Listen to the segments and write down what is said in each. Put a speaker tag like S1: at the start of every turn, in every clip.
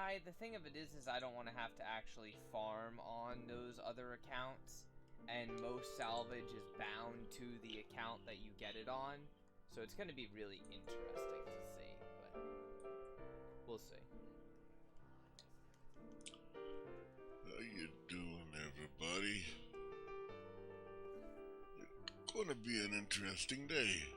S1: Guy, the thing of it is I don't want to have to actually farm on those other accounts, and most salvage is bound to the account that you get it on, so it's going to be really interesting to see, but we'll see.
S2: How you doing, everybody? It's going to be an interesting day.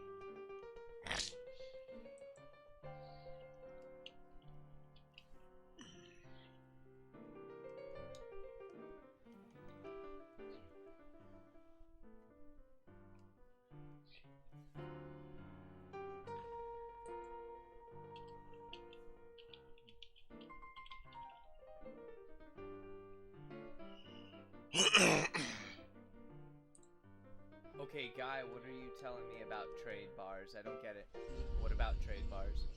S1: Okay, Guy, what are you telling me about trade bars? I don't get it. What about trade bars?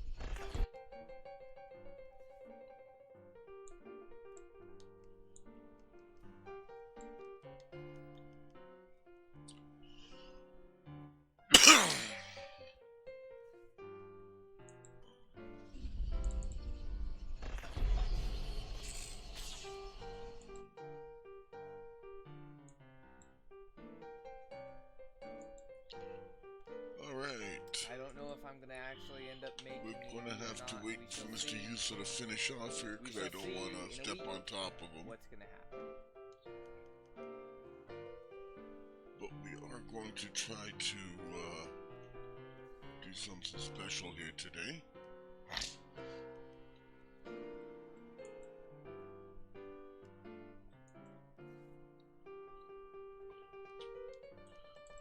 S1: I don't know if I'm gonna actually end up making.
S2: We're gonna have to wait for Mr. Yusa to finish off here, because I don't want to step on top of him.
S1: What's gonna happen?
S2: But we are going to try to do something special here today.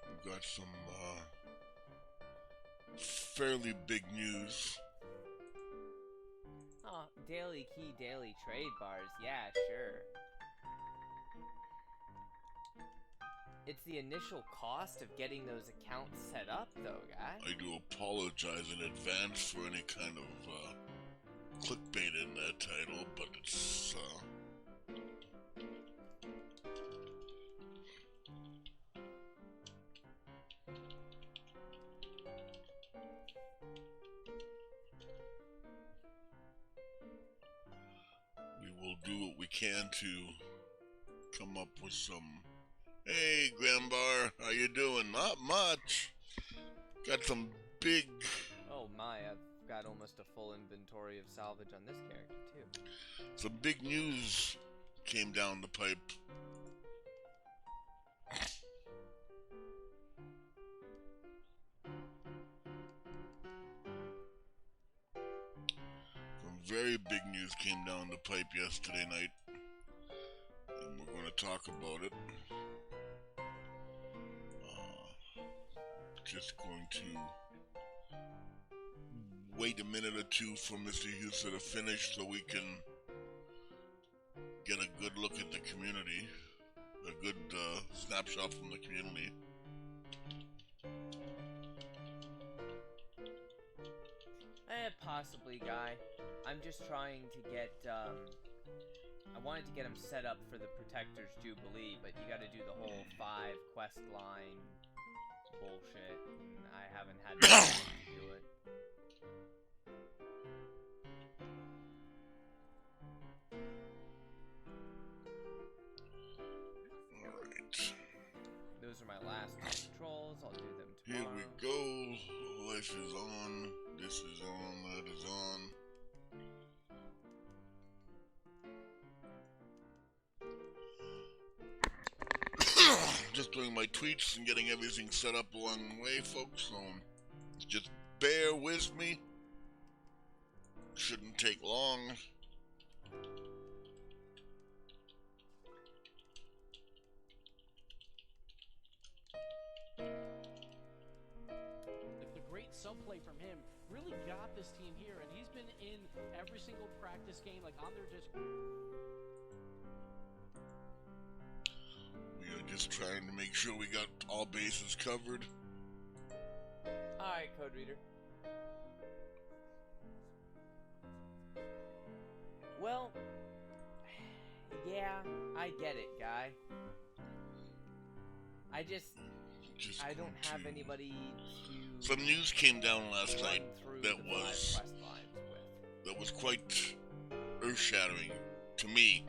S2: We've got some fairly big news.
S1: Oh, daily key, daily trade bars. Yeah, sure. It's the initial cost of getting those accounts set up, though, Guy.
S2: I do apologize in advance for any kind of clickbait in that title, but it's do what we can to come up with some. Hey, Grambar, how you doing? Not much. Got some big.
S1: Oh my, I've got almost a full inventory of salvage on this character too.
S2: Some big news came down the pipe. Very big news came down the pipe yesterday night, and we're going to talk about it. Just going to wait a minute or two for Mr. Yusa to finish so we can get a good look at the community, a good snapshot from the community.
S1: Possibly, Guy. I'm just trying to get, I wanted to get him set up for the Protector's Jubilee, but you gotta do the whole 5 quest line bullshit, and I haven't had time to do it.
S2: Alright.
S1: Those are my last 2 patrols. I'll do them tomorrow.
S2: Here we go. Life is on. This is on. That is on. Just doing my tweets and getting everything set up along the way, folks. So just bear with me. Shouldn't take long.
S3: Subplay from him really got this team here, and he's been in every single practice game, like on their disc.
S2: We are just trying to make sure we got all bases covered.
S1: Alright, Code Reader. Well, yeah, I get it, Guy. I don't have anybody to.
S2: Some news came down last night that was quite earth-shattering to me.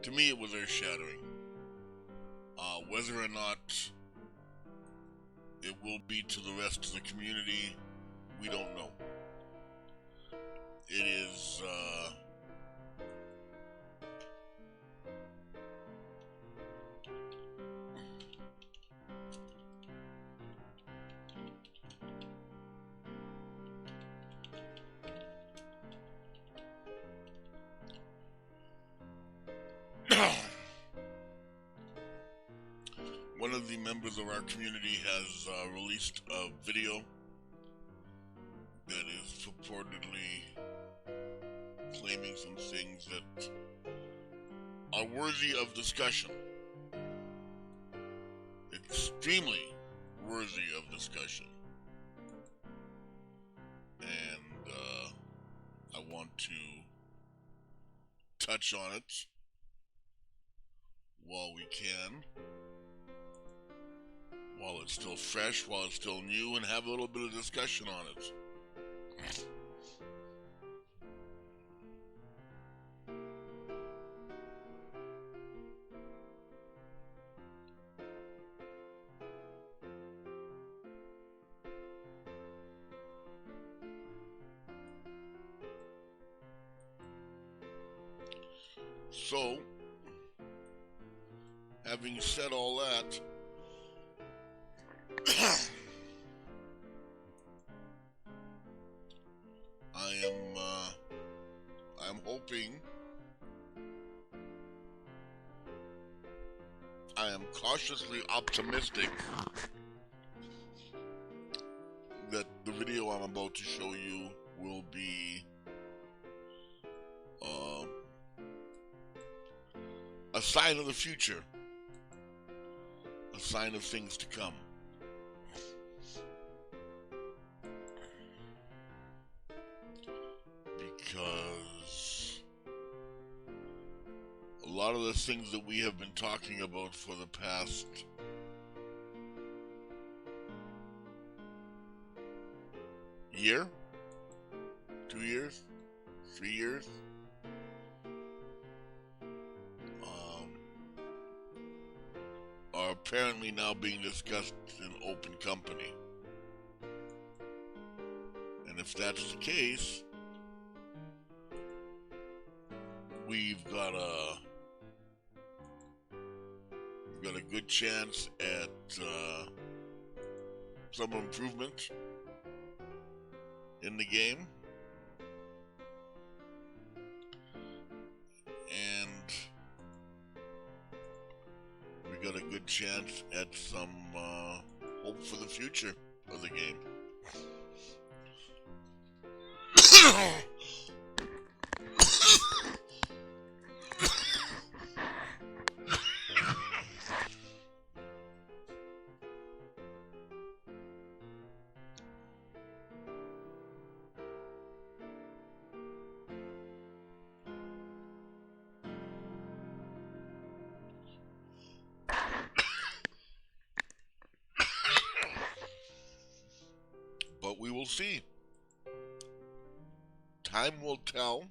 S2: To me, it was earth-shattering. Whether or not it will be to the rest of the community, we don't know. It is, one of the members of our community has released a video that is purportedly claiming some things that are worthy of discussion. Extremely worthy of discussion. And I want to touch on it while we can, while it's still fresh, while it's still new, and have a little bit of discussion on it. So, having said all that, I'm hoping, I am cautiously optimistic that the video I'm about to show you will be a sign of the future, a sign of things to come. Because a lot of the things that we have been talking about for the past year, 2 years, 3 years, are apparently now being discussed in open company. And if that's the case, we've got a good chance at some improvement in the game, and we got a good chance at some hope for the future of the game. But we will see. Time will tell.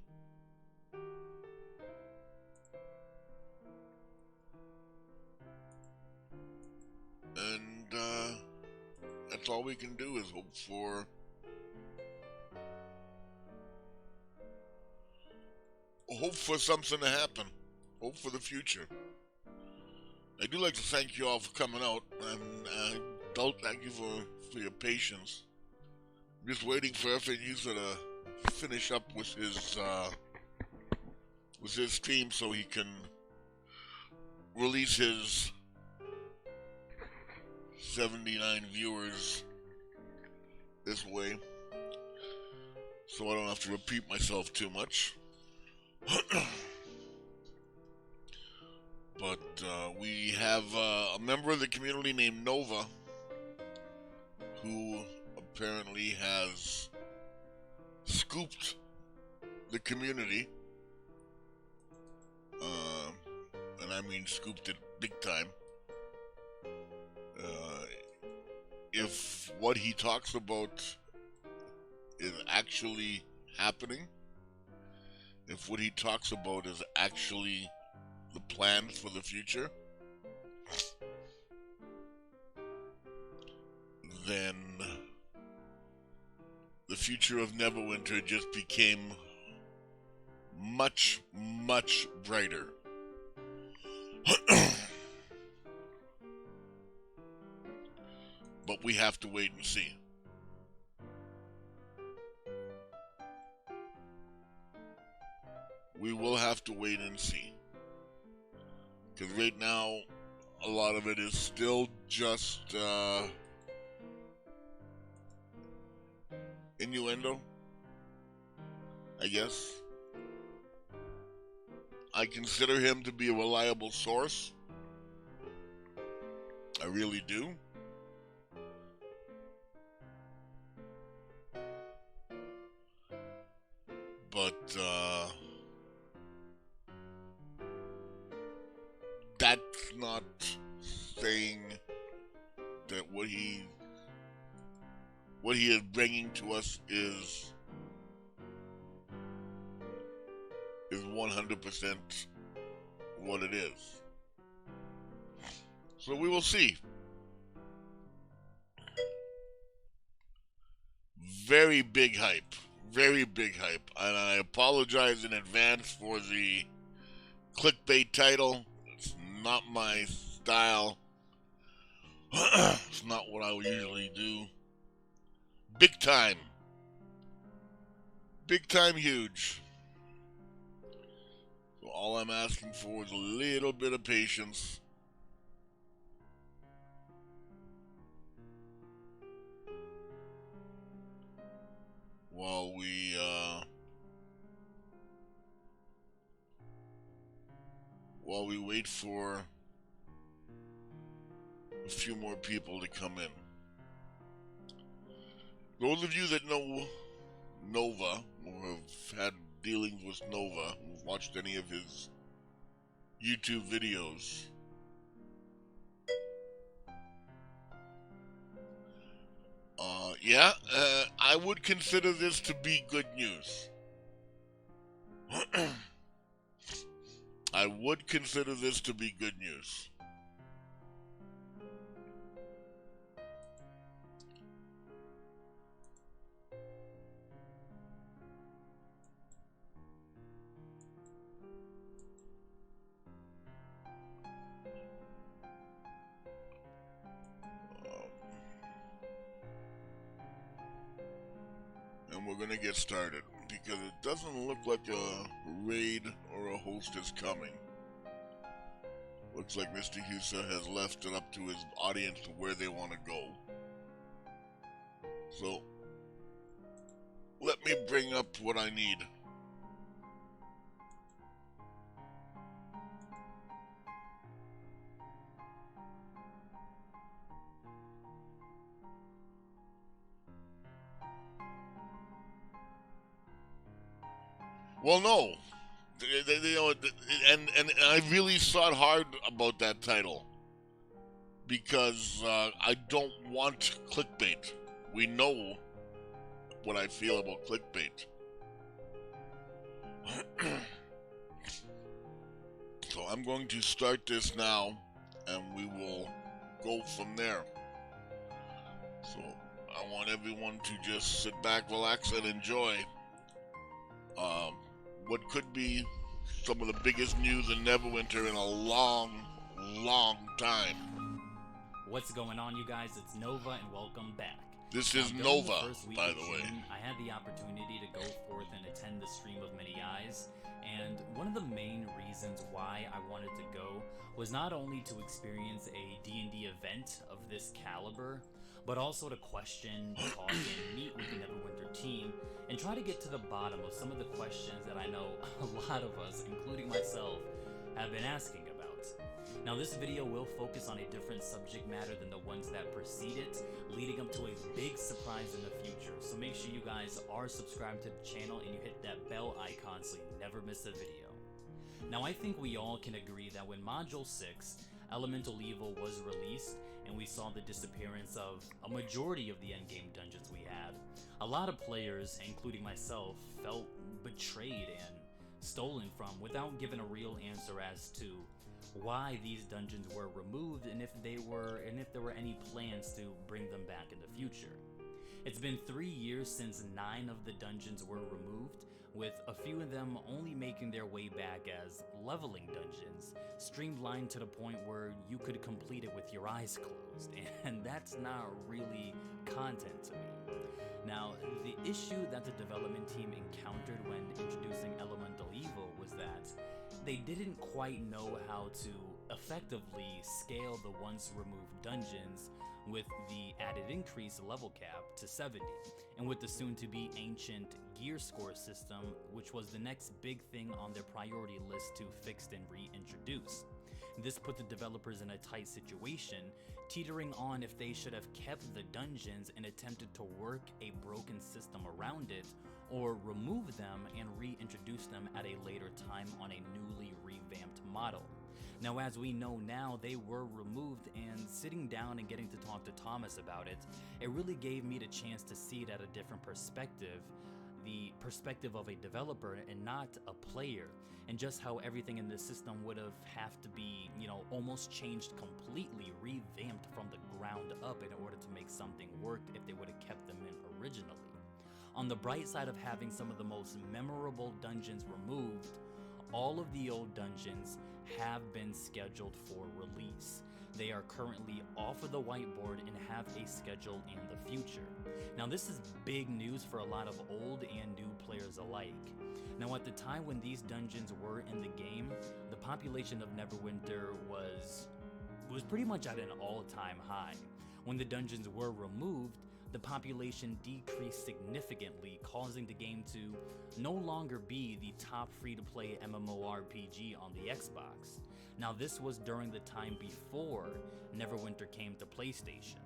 S2: And that's all we can do is hope for something to happen. Hope for the future. I do like to thank you all for coming out, and thank you for your patience. I'm just waiting for FNU to finish up with his stream so he can release his 79 viewers this way, so I don't have to repeat myself too much. But we have a member of the community named Nova, who apparently has scooped the community, and I mean scooped it big time. If what he talks about is actually happening, if what he talks about is actually the plans for the future, then the future of Neverwinter just became much, much brighter. But we have to wait and see. We will have to wait and see. Because right now, a lot of it is still just innuendo, I guess. I consider him to be a reliable source. I really do. But that's not saying that what he is bringing to us is 100% what it is. So we will see. Very big hype. Very big hype. And I apologize in advance for the clickbait title. It's not my style. It's not what I would usually do. Big time. Big time huge. So all I'm asking for is a little bit of patience. While we wait for a few more people to come in. Those of you that know Nova, or have had dealings with Nova, who've watched any of his YouTube videos, I would consider this to be good news. I would consider this to be good news. And we're gonna get started, because it doesn't look like a raid or a host is coming. Looks like Mr. Husa has left it up to his audience to where they want to go. So, let me bring up what I need. Well, no. And I really thought hard about that title. Because I don't want clickbait. We know what I feel about clickbait. So I'm going to start this now, and we will go from there. So I want everyone to just sit back, relax, and enjoy what could be some of the biggest news in Neverwinter in a long, long time.
S4: What's going on, you guys? It's Nova, and welcome back.
S2: This is
S4: Now,
S2: Nova,
S4: the first week
S2: by
S4: of
S2: the way.
S4: June, I had the opportunity to go forth and attend the Stream of Many Eyes, and one of the main reasons why I wanted to go was not only to experience a D&D event of this caliber, but also to question, talk, and meet with the Neverwinter team, and try to get to the bottom of some of the questions that I know a lot of us, including myself, have been asking about. Now, this video will focus on a different subject matter than the ones that precede it, leading up to a big surprise in the future. So make sure you guys are subscribed to the channel and you hit that bell icon so you never miss a video. Now, I think we all can agree that when Module 6, Elemental Evil, was released, and we saw the disappearance of a majority of the endgame dungeons we had, a lot of players, including myself, felt betrayed and stolen from without giving a real answer as to why these dungeons were removed and if there were any plans to bring them back in the future. It's been 3 years since 9 of the dungeons were removed, with a few of them only making their way back as leveling dungeons, streamlined to the point where you could complete it with your eyes closed, and that's not really content to me. Now, the issue that the development team encountered when introducing Elemental Evil was that they didn't quite know how to effectively scale the once removed dungeons with the added increased level cap to 70, and with the soon-to-be ancient gear score system, which was the next big thing on their priority list to fix and reintroduce. This put the developers in a tight situation, teetering on if they should have kept the dungeons and attempted to work a broken system around it, or remove them and reintroduce them at a later time on a newly revamped model. Now, as we know now, they were removed, and sitting down and getting to talk to Thomas about it, it really gave me the chance to see it at a different perspective, the perspective of a developer and not a player, and just how everything in the system would have to be, almost changed completely, revamped from the ground up in order to make something work if they would have kept them in originally. On the bright side of having some of the most memorable dungeons removed, all of the old dungeons have been scheduled for release. They are currently off of the whiteboard and have a schedule in the future. Now, this is big news for a lot of old and new players alike. Now, at the time when these dungeons were in the game, the population of Neverwinter was pretty much at an all-time high. When the dungeons were removed, the population decreased significantly, causing the game to no longer be the top free-to-play MMORPG on the Xbox. Now, this was during the time before Neverwinter came to PlayStation.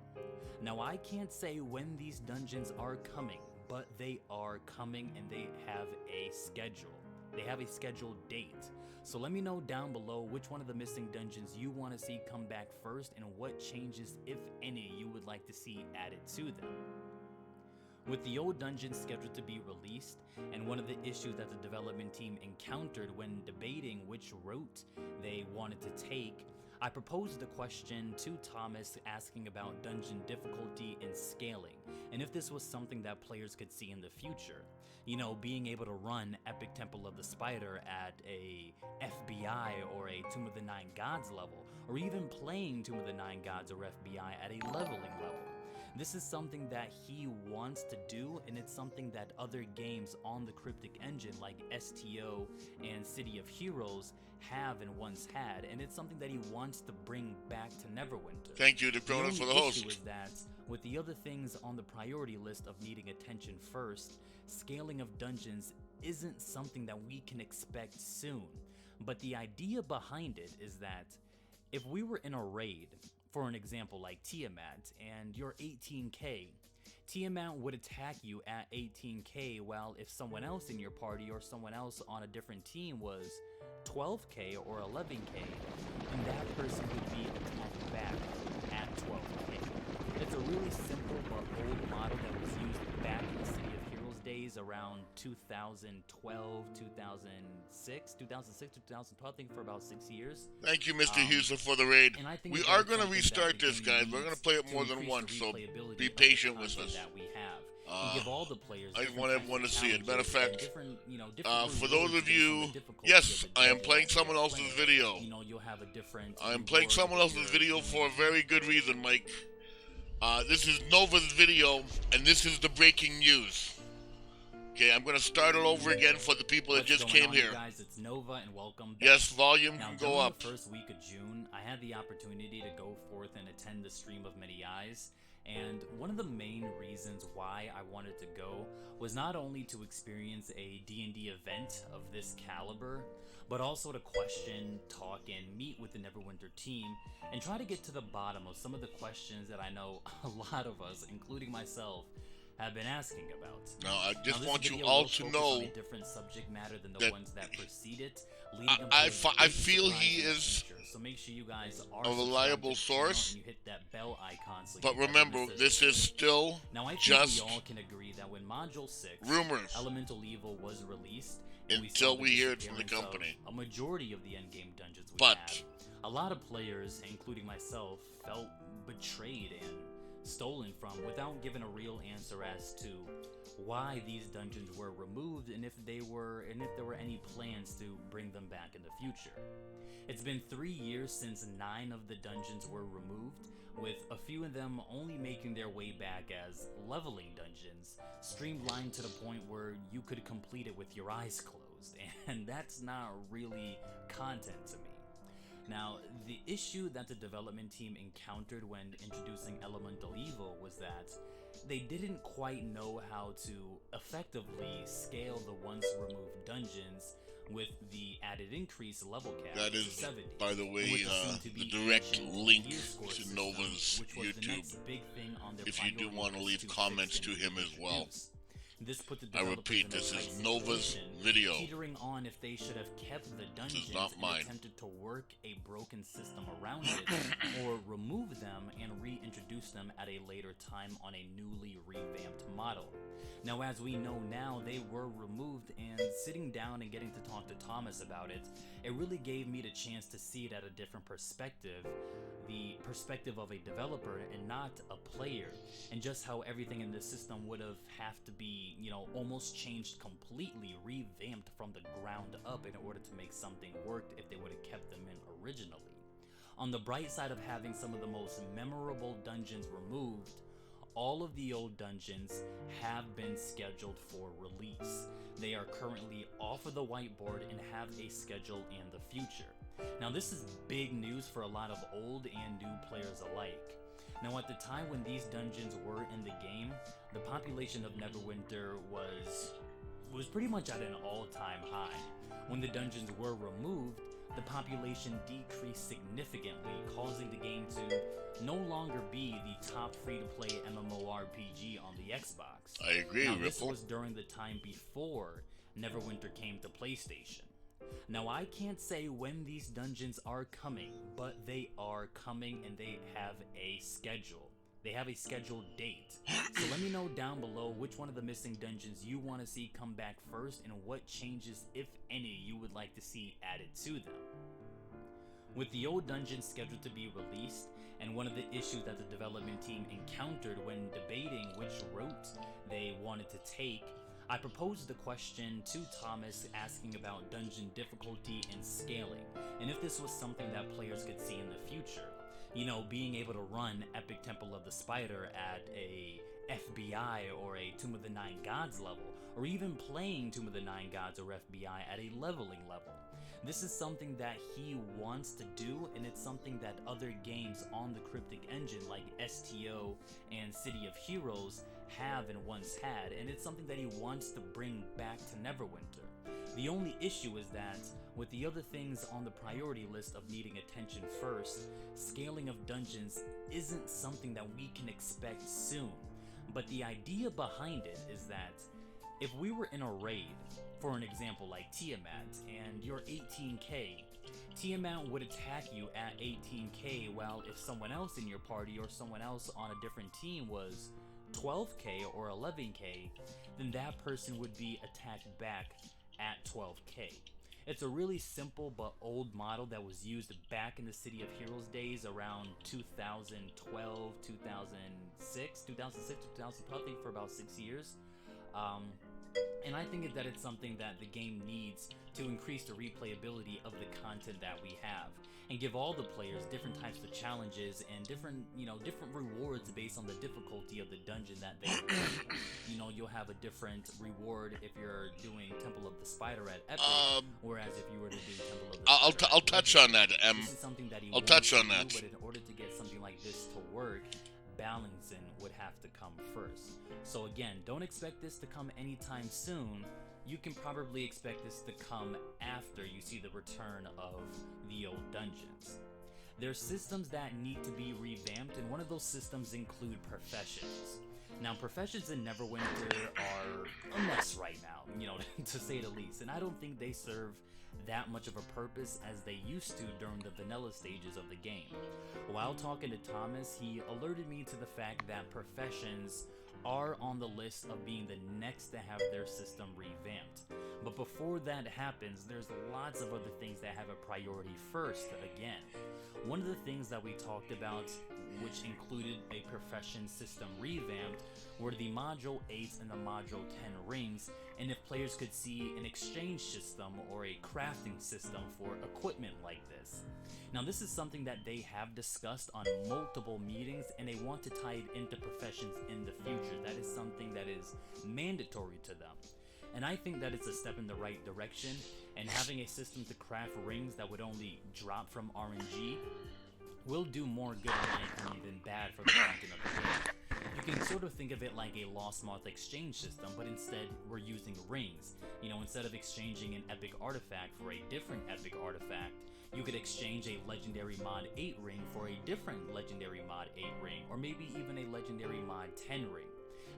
S4: Now, I can't say when these dungeons are coming, but they are coming and they have a schedule. They have a scheduled date. So let me know down below which one of the missing dungeons you want to see come back first and what changes, if any, you would like to see added to them. With the old dungeons scheduled to be released, and one of the issues that the development team encountered when debating which route they wanted to take, I proposed the question to Thomas asking about dungeon difficulty and scaling, and if this was something that players could see in the future. Being able to run Epic Temple of the Spider at a FBI or a Tomb of the Nine Gods level, or even playing Tomb of the Nine Gods or FBI at a leveling level. This is something that he wants to do, and it's something that other games on the Cryptic engine like STO and City of Heroes have and once had, and it's something that he wants to bring back to Neverwinter.
S2: Thank you to Cronin for the host.
S4: The issue is that with the other things on the priority list of needing attention first, scaling of dungeons isn't something that we can expect soon. But the idea behind it is that if we were in a raid, for an example like Tiamat, and you're 18k, Tiamat would attack you at 18k, while if someone else in your party or someone else on a different team was 12k or 11k, then that person would be attacked back at 12k. It's a really simple but old model that was used back in the City of Heroes days around 2012, 2006, 2012, I think, for about 6 years.
S2: Thank you, Mr. Hughes, for the raid.
S4: And I think
S2: We
S4: that
S2: are
S4: it's
S2: going to
S4: something
S2: restart
S4: that
S2: this,
S4: the game
S2: guys. We're going to play it
S4: needs
S2: more
S4: to
S2: than
S4: increase
S2: once,
S4: the
S2: so
S4: replayability
S2: be
S4: of the
S2: patient with
S4: content
S2: us.
S4: that we have. And give all the players
S2: I
S4: different
S2: want
S4: types
S2: everyone
S4: of
S2: to see it. Matter of
S4: challenges,
S2: fact,
S4: different
S2: for those
S4: rewards
S2: of
S4: based on
S2: you,
S4: the difficulty
S2: yes,
S4: of the
S2: I am
S4: dungeon
S2: playing
S4: that you're
S2: someone else's
S4: playing.
S2: video.
S4: You'll have a different
S2: I am playing
S4: reward
S2: someone
S4: if
S2: else's
S4: you're
S2: video
S4: doing
S2: for a very good reason, Mike. This is Nova's video, and this is the breaking news. Okay, I'm going to start it over again for the people that just came here.
S4: Guys, it's Nova, and welcome back.
S2: Yes, volume
S4: Now,
S2: can go
S4: during
S2: up.
S4: the first week of June, I had the opportunity to go forth and attend the Stream of Many Eyes, and one of the main reasons why I wanted to go was not only to experience a D&D event of this caliber, but also to question, talk, and meet with the Neverwinter team, and try to get to the bottom of some of the questions that I know a lot of us, including myself, have been asking about.
S2: Now, I just
S4: this
S2: want you
S4: video
S2: all
S4: will
S2: to
S4: focus
S2: know
S4: on a different subject matter than the
S2: that
S4: ones that precede it, leading up to
S2: I
S4: a
S2: feel
S4: big
S2: he
S4: surprise in the
S2: is
S4: future. so make sure you guys are
S2: a reliable
S4: subscribed to the channel
S2: source.
S4: and you hit that bell icon so
S2: But
S4: you never
S2: remember,
S4: miss a
S2: this is still
S4: Now I think
S2: just
S4: we all can agree that when Module 6,
S2: rumors
S4: Elemental Evil was released, and
S2: until
S4: saw
S2: we hear it from the
S4: disappearance
S2: company.
S4: of a majority of the endgame dungeons we
S2: But
S4: had, a lot of players, including myself, felt betrayed and stolen from without giving a real answer as to why these dungeons were removed and if there were any plans to bring them back in the future. It's been 3 years since 9 of the dungeons were removed, with a few of them only making their way back as leveling dungeons, streamlined to the point where you could complete it with your eyes closed, and that's not really content to me. Now, the issue that the development team encountered when introducing Elemental Evil was that they didn't quite know how to effectively scale the once removed dungeons with the added increased level cap
S2: that
S4: to
S2: is,
S4: 70.
S2: by the way,
S4: which is soon to
S2: the
S4: be
S2: direct
S4: ancient
S2: link
S4: gear score
S2: to
S4: system,
S2: Nova's
S4: which was the
S2: YouTube.
S4: next big thing on their
S2: If you do
S4: priority
S2: want to
S4: list
S2: leave
S4: fix
S2: comments
S4: and
S2: to him as well.
S4: introduce. This put the
S2: I
S4: developers
S2: repeat,
S4: in a
S2: this is
S4: tight
S2: Nova's
S4: situation,
S2: video.
S4: teetering on if they should have kept the dungeons
S2: not
S4: and
S2: mine.
S4: attempted to work a broken system around it, or remove them and reintroduce them at a later time on a newly revamped model. Now, as we know now, they were removed, and sitting down and getting to talk to Thomas about it, it really gave me the chance to see it at a different perspective, the perspective of a developer and not a player, and just how everything in the system would have to be, almost changed completely, revamped from the ground up in order to make something work if they would have kept them in originally. On the bright side of having some of the most memorable dungeons removed, all of the old dungeons have been scheduled for release. They are currently off of the whiteboard and have a schedule in the future. Now, this is big news for a lot of old and new players alike. Now, at the time when these dungeons were in the game, the population of Neverwinter was pretty much at an all-time high. When the dungeons were removed, the population decreased significantly, causing the game to no longer be the top free-to-play MMORPG on the Xbox.
S2: I agree,
S4: Now,
S2: Ripple.
S4: this was during the time before Neverwinter came to PlayStation. Now, I can't say when these dungeons are coming, but they are coming and they have a schedule. They have a scheduled date. So let me know down below which one of the missing dungeons you want to see come back first and what changes, if any, you would like to see added to them. With the old dungeons scheduled to be released, and one of the issues that the development team encountered when debating which route they wanted to take, I proposed the question to Thomas asking about dungeon difficulty and scaling, and if this was something that players could see in the future. Being able to run Epic Temple of the Spider at a FBI or a Tomb of the Nine Gods level, or even playing Tomb of the Nine Gods or FBI at a leveling level. This is something that he wants to do, and it's something that other games on the Cryptic engine like STO and City of Heroes have and once had, and it's something that he wants to bring back to Neverwinter. The only issue is that, with the other things on the priority list of needing attention first, scaling of dungeons isn't something that we can expect soon. But the idea behind it is that if we were in a raid, for an example like Tiamat, and you're 18k, Tiamat would attack you at 18k, while if someone else in your party or someone else on a different team was 12k or 11k, then that person would be attacked back at 12k. It's a really simple but old model that was used back in the City of Heroes days around 2012, 2006, 2012, I think, for about 6 years. And I think that it's something that the game needs to increase the replayability of the content that we have, and give all the players different types of challenges and different rewards based on the difficulty of the dungeon that they do. You'll have a different reward if you're doing Temple of the Spider at Epic, whereas if you were to do Temple of the Spider
S2: I'll touch on that,
S4: This is something that he
S2: I'll
S4: wants
S2: touch
S4: to
S2: on
S4: do,
S2: that.
S4: but in order to get something like this to work, balancing would have to come first. So again, don't expect this to come anytime soon. You can probably expect this to come after you see the return of the old dungeons. There's systems that need to be revamped, and one of those systems include professions. Now, professions in Neverwinter are a mess right now, to say the least, and I don't think they serve that much of a purpose as they used to during the vanilla stages of the game. While talking to Thomas, he alerted me to the fact that professions are on the list of being the next to have their system revamped. But before that happens, there's lots of other things that have a priority first again. One of the things that we talked about, which included a profession system revamped, were the Module 8 and the Module 10 rings, and if players could see an exchange system or a crafting system for equipment like this. Now this is something that they have discussed on multiple meetings, and they want to tie it into professions in the future. That is something that is mandatory to them. And I think that it's a step in the right direction, and having a system to craft rings that would only drop from RNG will do more good in my opinion than bad for the content of the game. You can sort of think of it like a Lost Moth exchange system, but instead we're using rings. You know, instead of exchanging an epic artifact for a different epic artifact, you could exchange a Legendary Mod 8 ring for a different Legendary Mod 8 ring, or maybe even a Legendary Mod 10 ring.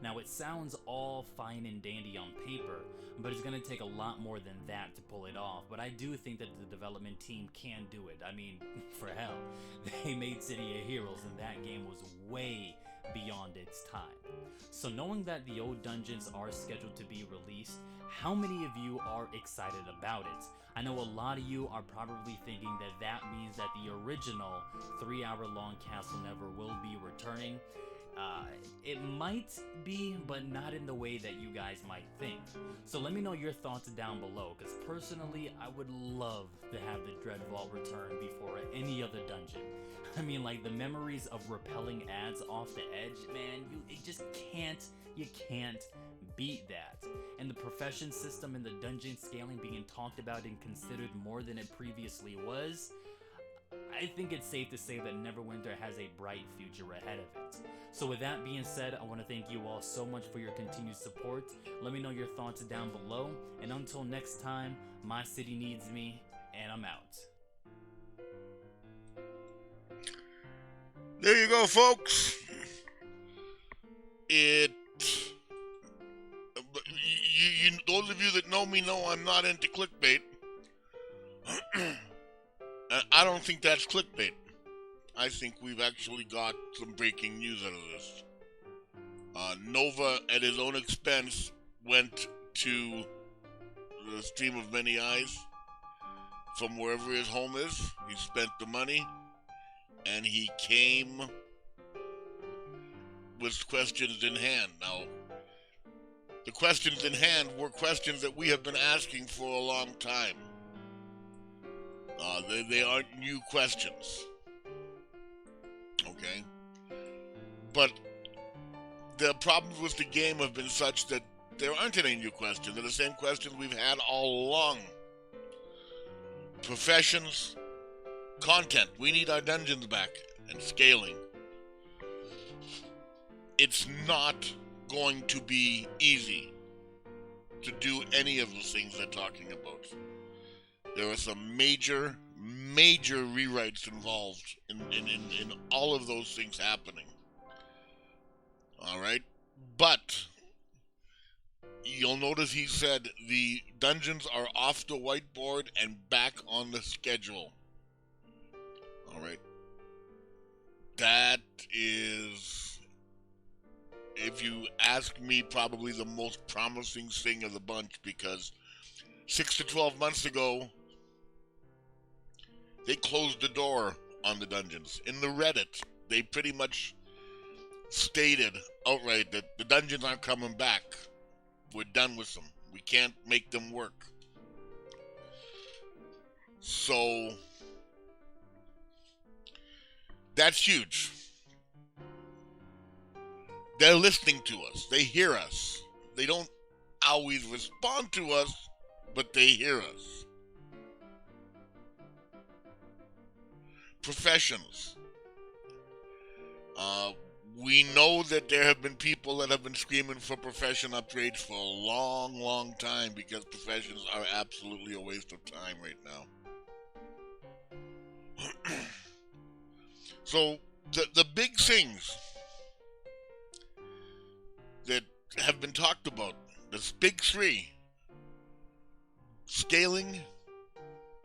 S4: Now it sounds all fine and dandy on paper, but it's going to take a lot more than that to pull it off, but I do think that the development team can do it. I mean, for hell, they made City of Heroes and that game was way beyond its time. So knowing that the old dungeons are scheduled to be released, how many of you are excited about it? I know a lot of you are probably thinking that that means that the original 3-hour-long Castle Never will be returning. It might be, but not in the way that you guys might think. So let me know your thoughts down below, because personally, I would love to have the Dread Vault return before any other dungeon. I mean, like, the memories of repelling ads off the edge, man, you can't beat that. And the profession system and the dungeon scaling being talked about and considered more than it previously was, I think it's safe to say that Neverwinter has a bright future ahead of it. So with that being said, I want to thank you all so much for your continued support. Let me know your thoughts down below, and until next time, my city needs me, and I'm out.
S2: There you go, folks. Those of you that know me know I'm not into clickbait. I don't think that's clickbait. I think we've actually got some breaking news out of this. Nova, at his own expense, went to the Stream of Many Eyes from wherever his home is. He spent the money, and he came with questions in hand. Now, the questions in hand were questions that we have been asking for a long time. They aren't new questions. Okay? But the problems with the game have been such that there aren't any new questions. They're the same questions we've had all along. Professions, content. We need our dungeons back. And scaling. It's not going to be easy to do any of the things they're talking about. There are some major rewrites involved in all of those things happening. Alright? But you'll notice he said the dungeons are off the whiteboard and back on the schedule. Alright? That is, if you ask me, probably the most promising thing of the bunch, because 6 to 12 months ago, they closed the door on the dungeons. In the Reddit, they pretty much stated outright that the dungeons aren't coming back. We're done with them. We can't make them work. So, that's huge. They're listening to us. They hear us. They don't always respond to us, but they hear us. Professions. We know that there have been people that have been screaming for profession upgrades for a long time, because professions are absolutely a waste of time right now. So, the big things that have been talked about, the big three: scaling,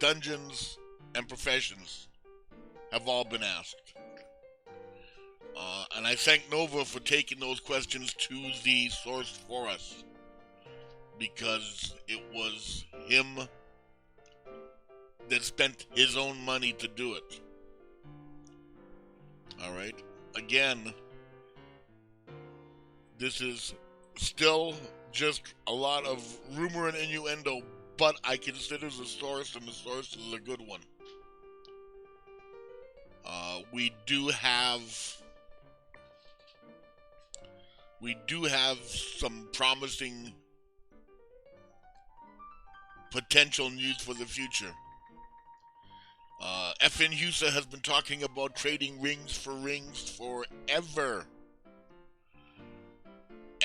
S2: dungeons, and professions have all been asked. And I thank Nova for taking those questions to the source for us, because it was him that spent his own money to do it. Alright? Again, this is still just a lot of rumor and innuendo, but I consider the source, and the source is a good one. We do have some promising potential news for the future. FN Husa has been talking about trading rings forever.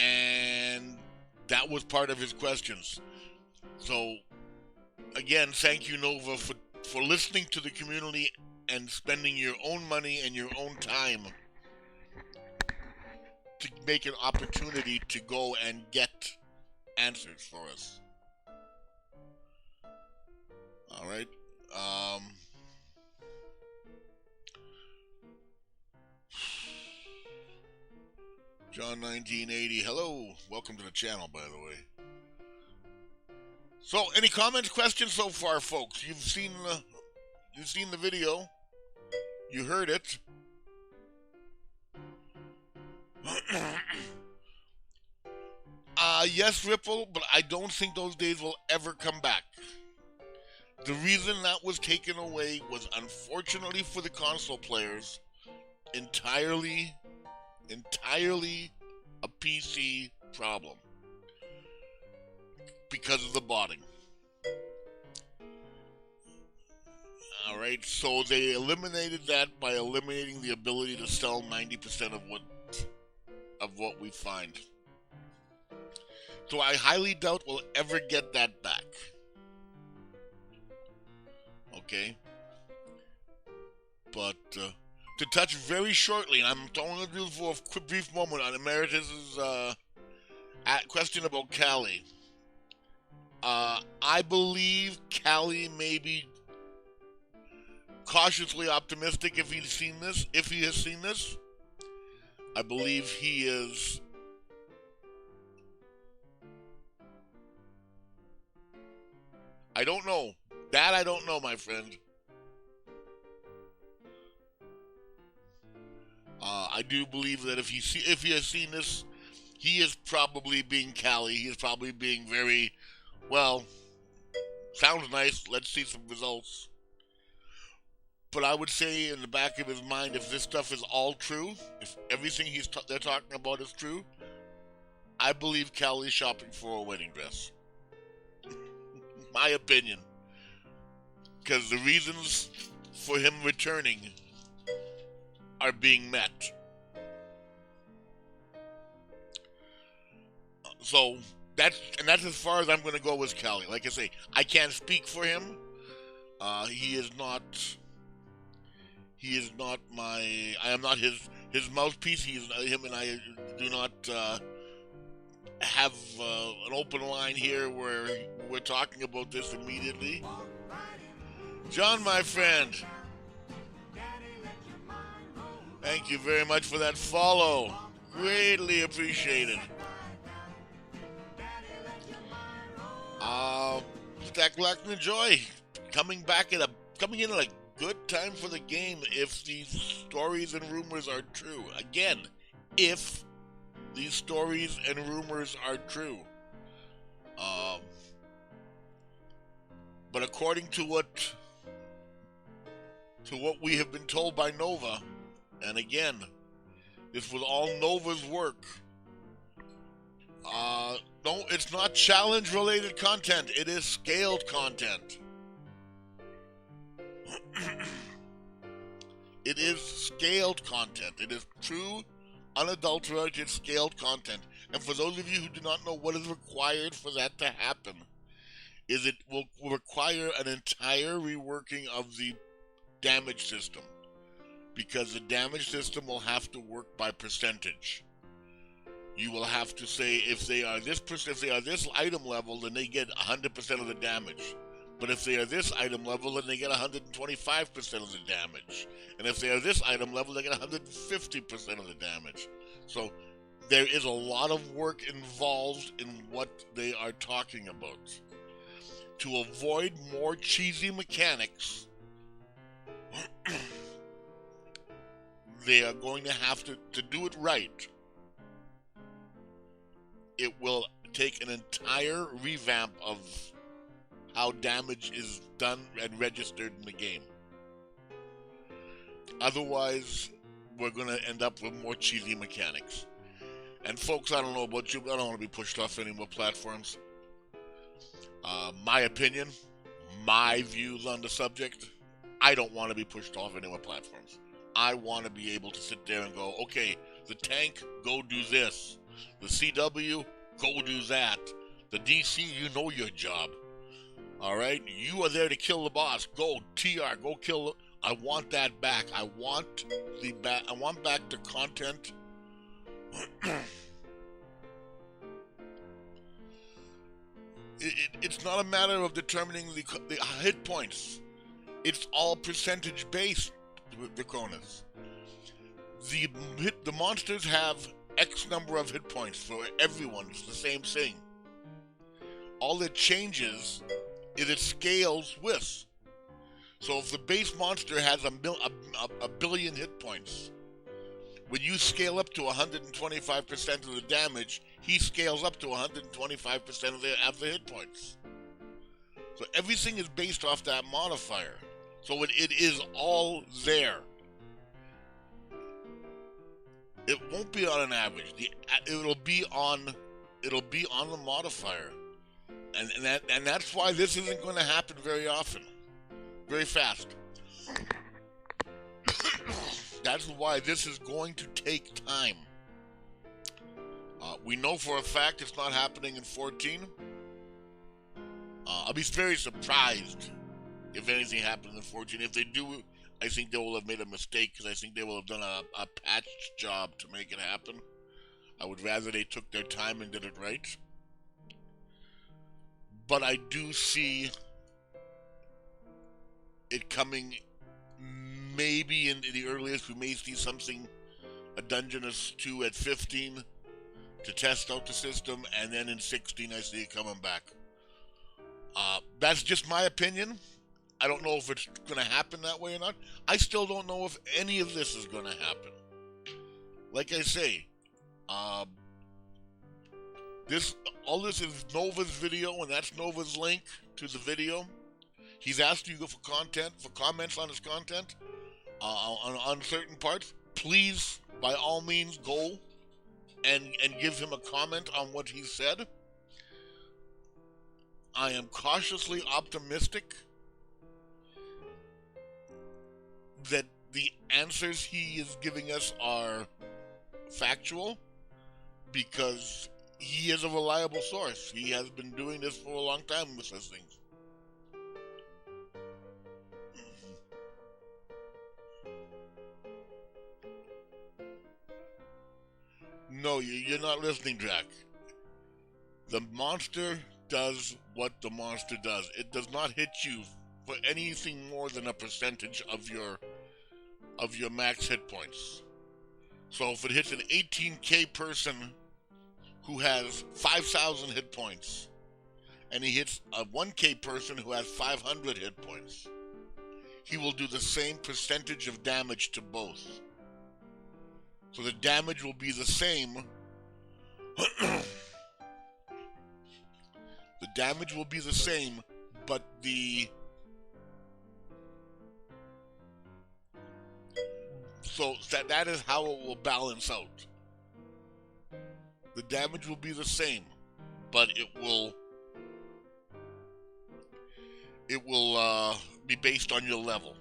S2: And that was part of his questions. So, again, thank you, Nova, for listening to the community and spending your own money and your own time to make an opportunity to go and get answers for us. Alright. John 1980, hello. Welcome to the channel, by the way. So, any comments, questions so far, folks? You've seen the video. You heard it. Yes, Ripple, but I don't think those days will ever come back. The reason that was taken away was, unfortunately for the console players, entirely a PC problem. Because of the botting. Alright, so they eliminated that by eliminating the ability to sell 90% of what we find. So I highly doubt we'll ever get that back. Okay? But, to touch very shortly, and I'm only going to do it for a quick, brief moment on Emeritus's question about Callie. I believe Callie may be cautiously optimistic if he has seen this. I believe he is. I don't know. That I don't know, my friend. I do believe that if he has seen this, he is probably being Callie. He is probably being very, well, sounds nice. Let's see some results. But I would say in the back of his mind, if this stuff is all true, if everything they're talking about is true, I believe Callie's shopping for a wedding dress. My opinion. Because the reasons for him returning are being met. So, that's as far as I'm going to go with Callie. Like I say, I can't speak for him. He is not I am not his mouthpiece. Him and I do not have an open line here where we're talking about this immediately. John, my friend, thank you very much for that follow. Greatly appreciated. Stack Black and Joy coming in at a good time for the game if these stories and rumors are true. Again, if these stories and rumors are true. But according to what we have been told by Nova, and again, this was all Nova's work. No, it's not challenge-related content. It is scaled content. It is scaled content. It is true, unadulterated, scaled content. And for those of you who do not know what is required for that to happen, is it will require an entire reworking of the damage system. Because the damage system will have to work by percentage. You will have to say if they are this item level, then they get 100% of the damage. But if they are this item level, then they get 125% of the damage. And if they are this item level, they get 150% of the damage. So there is a lot of work involved in what they are talking about. To avoid more cheesy mechanics, they are going to have to do it right. It will take an entire revamp of how damage is done and registered in the game. Otherwise, we're going to end up with more cheesy mechanics. And folks, I don't know about you, but I don't want to be pushed off any more platforms. My opinion, my views on the subject, I don't want to be pushed off any more platforms. I want to be able to sit there and go, okay, the tank, go do this. The CW, go do that. The DC, you know your job. Alright? You are there to kill the boss. Go, TR, go kill. I want that back. I want back the content. It's not a matter of determining the hit points. It's all percentage based, Draconis. The monsters have X number of hit points for everyone. It's the same thing. All it changes is it scales with. So if the base monster has a billion hit points, when you scale up to 125% of the damage, he scales up to 125% of the hit points. So everything is based off that modifier. So it is all there. It won't be on an average. It'll be on the modifier, and that's why this isn't going to happen very often, very fast. That's why this is going to take time. We know for a fact it's not happening in 14. I'll be very surprised if anything happens in 14. If they do, I think they will have made a mistake, because I think they will have done a patched job to make it happen. I would rather they took their time and did it right. But I do see it coming. Maybe in the earliest, we may see something, a Dungeness 2 at 15 to test out the system, and then in 16 I see it coming back. That's just my opinion. I don't know if it's going to happen that way or not. I still don't know if any of this is going to happen. Like I say, all this is Nova's video, and that's Nova's link to the video. He's asked you for comments on his content, on certain parts. Please, by all means, go and give him a comment on what he said. I am cautiously optimistic that the answers he is giving us are factual, because he is a reliable source. He has been doing this for a long time with those things. No, you're not listening, Jack. The monster does what the monster does. It does not hit you for anything more than a percentage of your max hit points. So if it hits an 18k person who has 5,000 hit points, and he hits a 1k person who has 500 hit points, he will do the same percentage of damage to both. So the damage will be the same. The damage will be the same, but so that is how it will balance out. The damage will be the same, but it will be based on your level.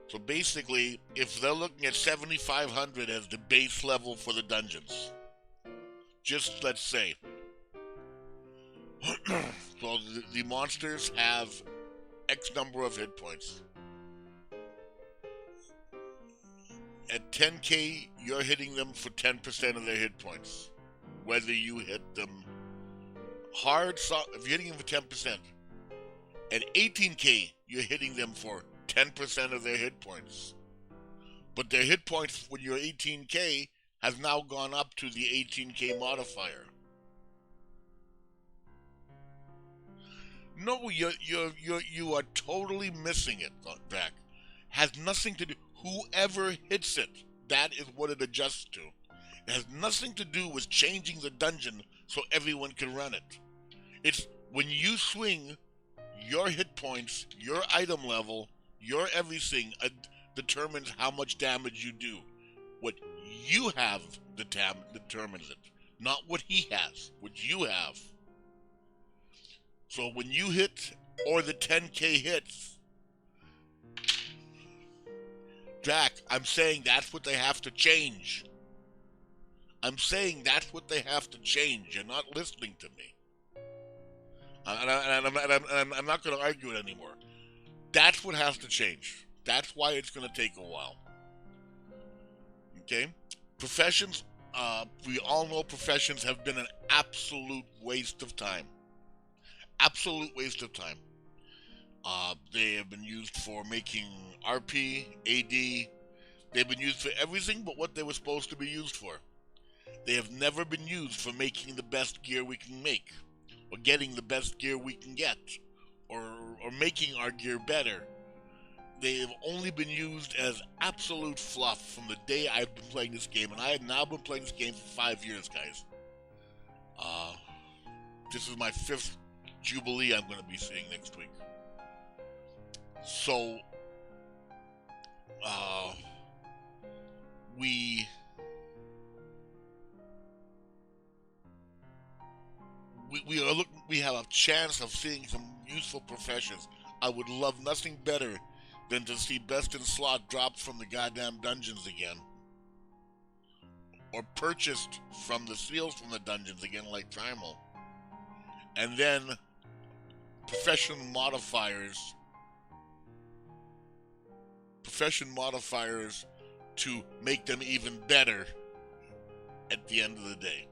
S2: So basically, if they're looking at 7,500 as the base level for the dungeons, just let's say, so the monsters have X number of hit points. At 10k, you're hitting them for 10% of their hit points. Whether you hit them hard, if you're hitting them for 10%, At 18k, you're hitting them for 10% of their hit points. But their hit points when you're 18k has now gone up to the 18k modifier. No, you are totally missing it, Dak. Has nothing to do. Whoever hits it, that is what it adjusts to. It has nothing to do with changing the dungeon so everyone can run it. It's when you swing, your hit points, your item level, your everything determines how much damage you do. What you have determines it, not what he has, what you have. So when you hit, or the 10k hits, Jack, I'm saying that's what they have to change. I'm saying that's what they have to change. You're not listening to me. And I'm not going to argue it anymore. That's what has to change. That's why it's going to take a while. Okay? Professions, we all know professions have been an absolute waste of time. Absolute waste of time. They have been used for making RP, AD. They've been used for everything but what they were supposed to be used for. They have never been used for making the best gear we can make, or getting the best gear we can get, or making our gear better. They have only been used as absolute fluff from the day I've been playing this game, and I have now been playing this game for 5 years, guys. This is my 5th Jubilee I'm going to be seeing next week. So, we have a chance of seeing some useful professions. I would love nothing better than to see best in slot dropped from the goddamn dungeons again, or purchased from the seals from the dungeons again, like Primal, and then profession modifiers to make them even better at the end of the day.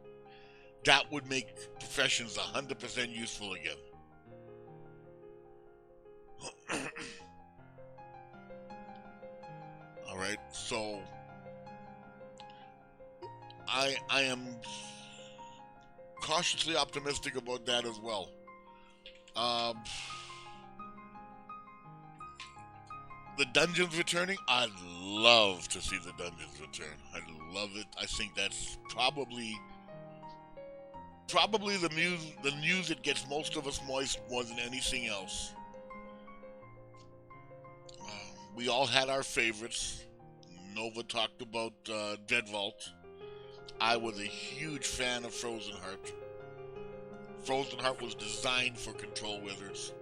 S2: That would make professions 100% useful again. Alright, so I am cautiously optimistic about that as well. The dungeons returning, I'd love to see the dungeons return. I'd love it. I think that's probably the news that gets most of us moist more than anything else. We all had our favorites. Nova talked about Dead Vault. I was a huge fan of Frozen Heart. Frozen Heart was designed for control wizards.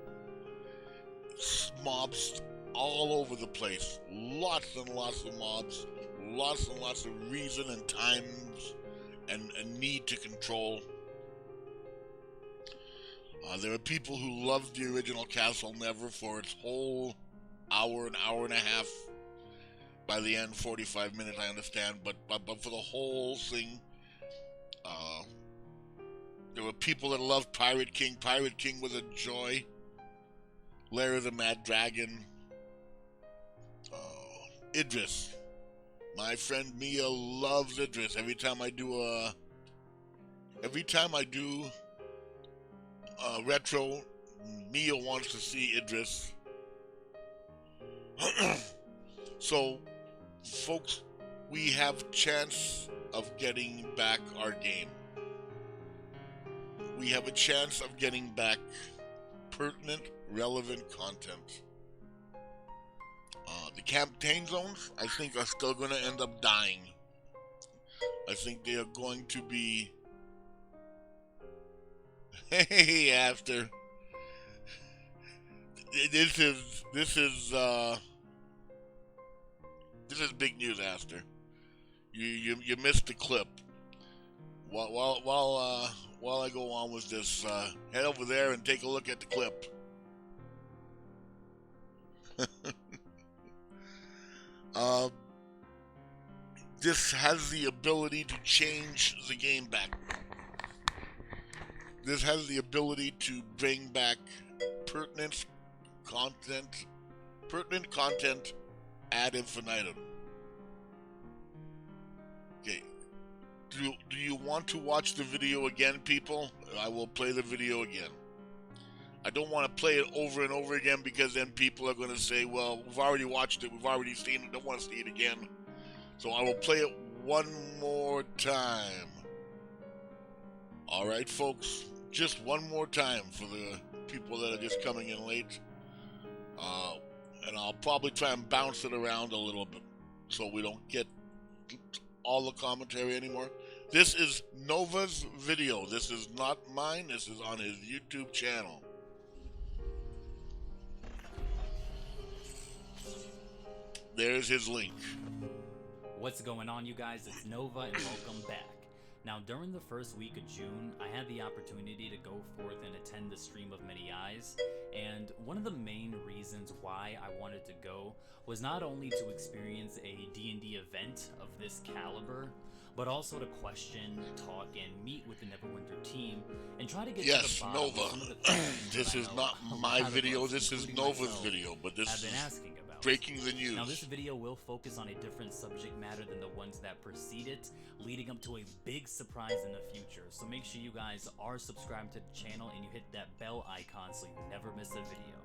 S2: Mobs all over the place. Lots and lots of mobs. Lots and lots of reason and times and need to control. There are people who loved the original Castle Never for its whole an hour and a half. By the end, 45 minutes, I understand. But for the whole thing, there were people that loved Pirate King. Pirate King was a joy. Lair of the Mad Dragon. Idris. My friend Mia loves Idris. Every time I do retro, Mia wants to see Idris. So, folks, we have chance of getting back our game. We have a chance of getting back pertinent, relevant content. The campaign zones, I think, are still going to end up dying. I think they are going to be... Hey, Aster. This is big news, Aster. You missed the clip. While I go on with this, head over there and take a look at the clip. This has the ability to change the game back. This has the ability to bring back pertinence, pertinent content ad infinitum. Okay. Do you want to watch the video again, people? I will play the video again. I don't want to play it over and over again because then people are going to say, well, we've already watched it, we've already seen it, don't want to see it again. So I will play it one more time. Alright, folks, just one more time for the people that are just coming in late. And I'll probably try and bounce it around a little bit so we don't get all the commentary anymore. This is Nova's video. This is not mine. This is on his YouTube channel. There's his link.
S4: What's going on, you guys? It's Nova, and welcome back. Now, during the first week of June, I had the opportunity to go forth and attend the Stream of Many Eyes, and one of the main reasons why I wanted to go was not only to experience a D&D event of this caliber, but also to question, talk, and meet with the Neverwinter team, and try to get to the bottom
S2: Nova.
S4: of some of the questions
S2: This
S4: that I
S2: is
S4: know
S2: not
S4: a
S2: my
S4: lot of
S2: video,
S4: us,
S2: this is
S4: including
S2: Nova's
S4: myself,
S2: video, but this
S4: have been
S2: is
S4: asking about.
S2: breaking the news.
S4: Now, this video will focus on a different subject matter than the ones that precede it, leading up to a big surprise in the future. So make sure you guys are subscribed to the channel and you hit that bell icon so you never miss a video.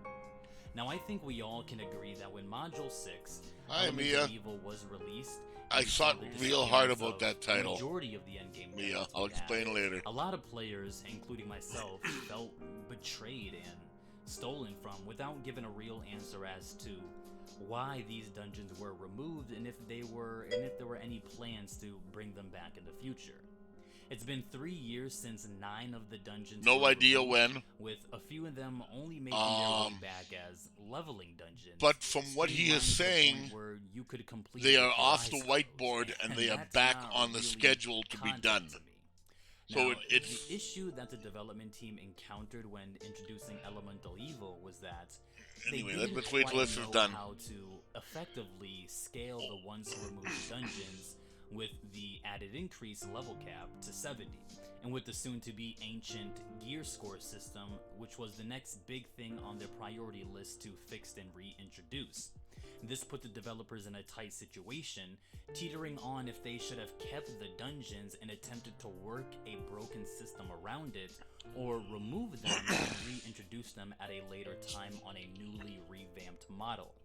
S4: Now, I think we all can agree that when Module 6,
S2: Hi,
S4: Elements
S2: Mia.
S4: of Evil was released,
S2: I
S4: we saw
S2: thought
S4: the
S2: real hard
S4: disappearance
S2: about
S4: of
S2: that
S4: the
S2: title.
S4: majority of the endgame
S2: Mia,
S4: weapons
S2: I'll
S4: we had.
S2: explain later.
S4: A lot of players, including myself, felt betrayed and stolen from without giving a real answer as to why these dungeons were removed and if there were any plans to bring them back in the future. It's been 3 years since 9 of the dungeons
S2: No
S4: were
S2: idea
S4: removed,
S2: when.
S4: with a few of them only making their way back as leveling dungeons.
S2: But from what he is
S4: streamlined to the
S2: saying,
S4: point where you could complete
S2: they
S4: the
S2: are off the
S4: horizon
S2: whiteboard
S4: goals,
S2: and they are
S4: that's
S2: back
S4: not
S2: on the
S4: really
S2: schedule to be
S4: content
S2: done.
S4: to me.
S2: So
S4: Now,
S2: it's
S4: the issue that the development team encountered when introducing Elemental Evil was that
S2: Anyway,
S4: they
S2: let's
S4: didn't
S2: wait till
S4: quite
S2: this is
S4: know
S2: done.
S4: how to effectively scale the once removed dungeons with the added increase level cap to 70, and with the soon-to-be ancient gear score system, which was the next big thing on their priority list to fix and reintroduce. This put the developers in a tight situation, teetering on if they should have kept the dungeons and attempted to work a broken system around it, or remove them and reintroduce them at a later time on a newly revamped model.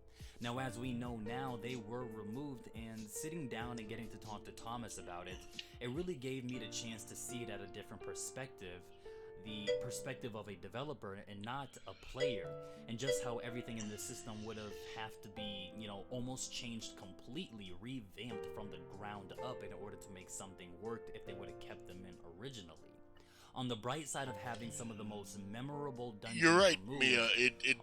S4: Now, as we know now, they were removed, and sitting down and getting to talk to Thomas about it, it really gave me the chance to see it at a different perspective, the perspective of a developer and not a player, and just how everything in the system would have to be, almost changed completely, revamped from the ground up in order to make something work if they would have kept them in originally. On the bright side of having some of the most memorable dungeons
S2: you're right,
S4: removed,
S2: Mia.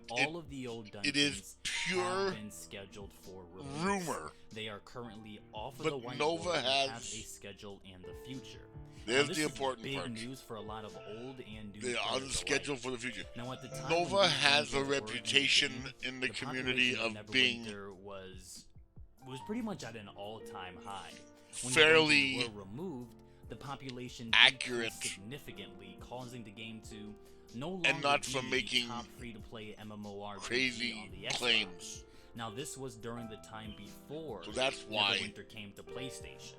S4: all of the old dungeons
S2: it is pure
S4: have been scheduled for release.
S2: rumor.
S4: They are currently off of
S2: But
S4: the whiteboard
S2: Nova
S4: and
S2: has-
S4: have a schedule in the future.
S2: There's
S4: Now, this
S2: the
S4: is
S2: important
S4: big
S2: part.
S4: news for a lot of old and new
S2: They're on
S4: players
S2: schedule
S4: alike.
S2: for the future.
S4: Now, at the time
S2: Nova
S4: when these
S2: has a
S4: dungeons were in
S2: reputation
S4: game,
S2: in the community
S4: population
S2: of being
S4: Neverwinter was pretty much at an all-time high. When
S2: fairly
S4: the dungeons were removed, the population
S2: accurate.
S4: decreased significantly, causing the game to no longer
S2: And not
S4: be
S2: from
S4: the
S2: making
S4: top free-to-play MMORPG
S2: crazy
S4: on the Xbox.
S2: claims.
S4: Now, this was during the time before
S2: So that's why
S4: Neverwinter came to PlayStation.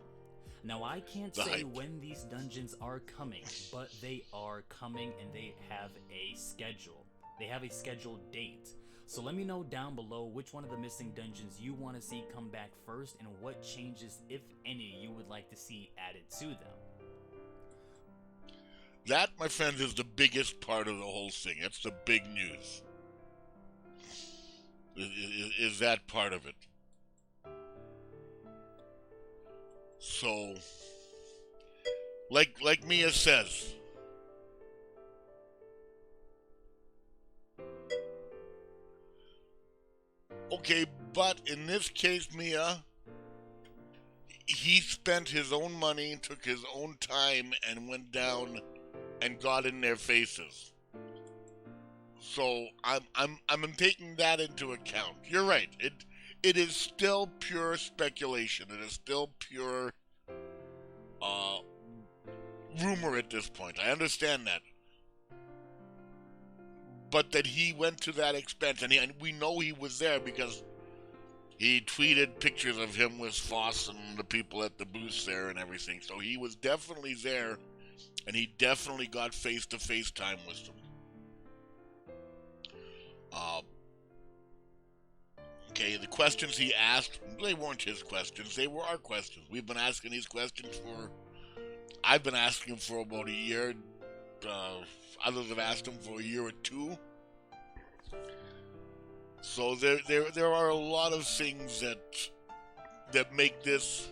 S4: Now, I can't
S2: The
S4: say
S2: hype.
S4: when these dungeons are coming, but they are coming and they have a schedule. They have a scheduled date. So let me know down below which one of the missing dungeons you want to see come back first and what changes, if any, you would like to see added to them.
S2: That, my friends, is the biggest part of the whole thing. That's the big news. Is that part of it. So, like Mia says, okay, but in this case, Mia, he spent his own money, took his own time, and went down and got in their faces. So I'm taking that into account. You're right. It is still pure speculation. It is still pure rumor at this point. I understand that. but that he went to that expense, and we know he was there because he tweeted pictures of him with Foss and the people at the booths there and everything. So he was definitely there, and he definitely got face-to-face time with them. Okay, the questions he asked, they weren't his questions, they were our questions. We've been asking these questions I've been asking him for about a year. Others have asked him for a year or two. So there are a lot of things that make this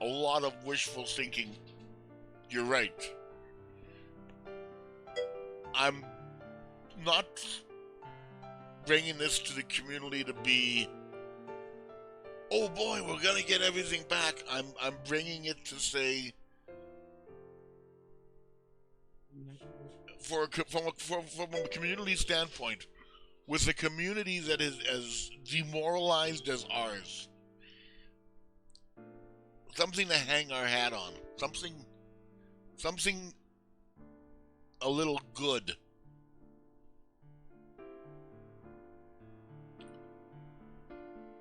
S2: a lot of wishful thinking. You're right. I'm not bringing this to the community to be, oh boy, we're gonna get everything back. I'm bringing it to say, from a community standpoint, with a community that is as demoralized as ours, something to hang our hat on, something a little good.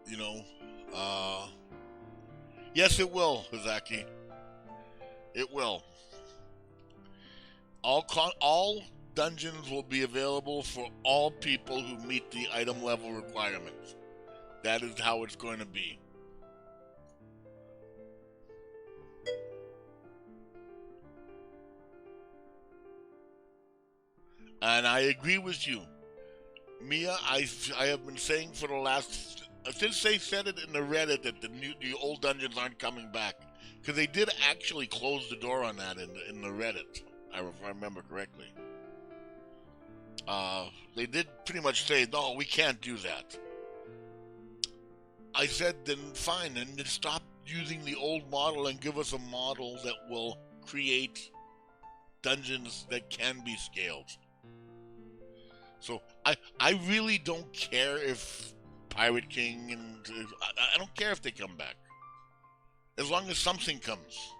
S2: You know, yes, it will, Hizaki. It will. All dungeons will be available for all people who meet the item level requirements. That is how it's going to be. And I agree with you. Mia, I have been saying for the last, since they said it in the Reddit that the old dungeons aren't coming back, because they did actually close the door on that in the Reddit, if I remember correctly. They did pretty much say, no, we can't do that. I said, then fine, then stop using the old model and give us a model that will create dungeons that can be scaled. So I really don't care if Pirate King and I don't care if they come back. As long as something comes.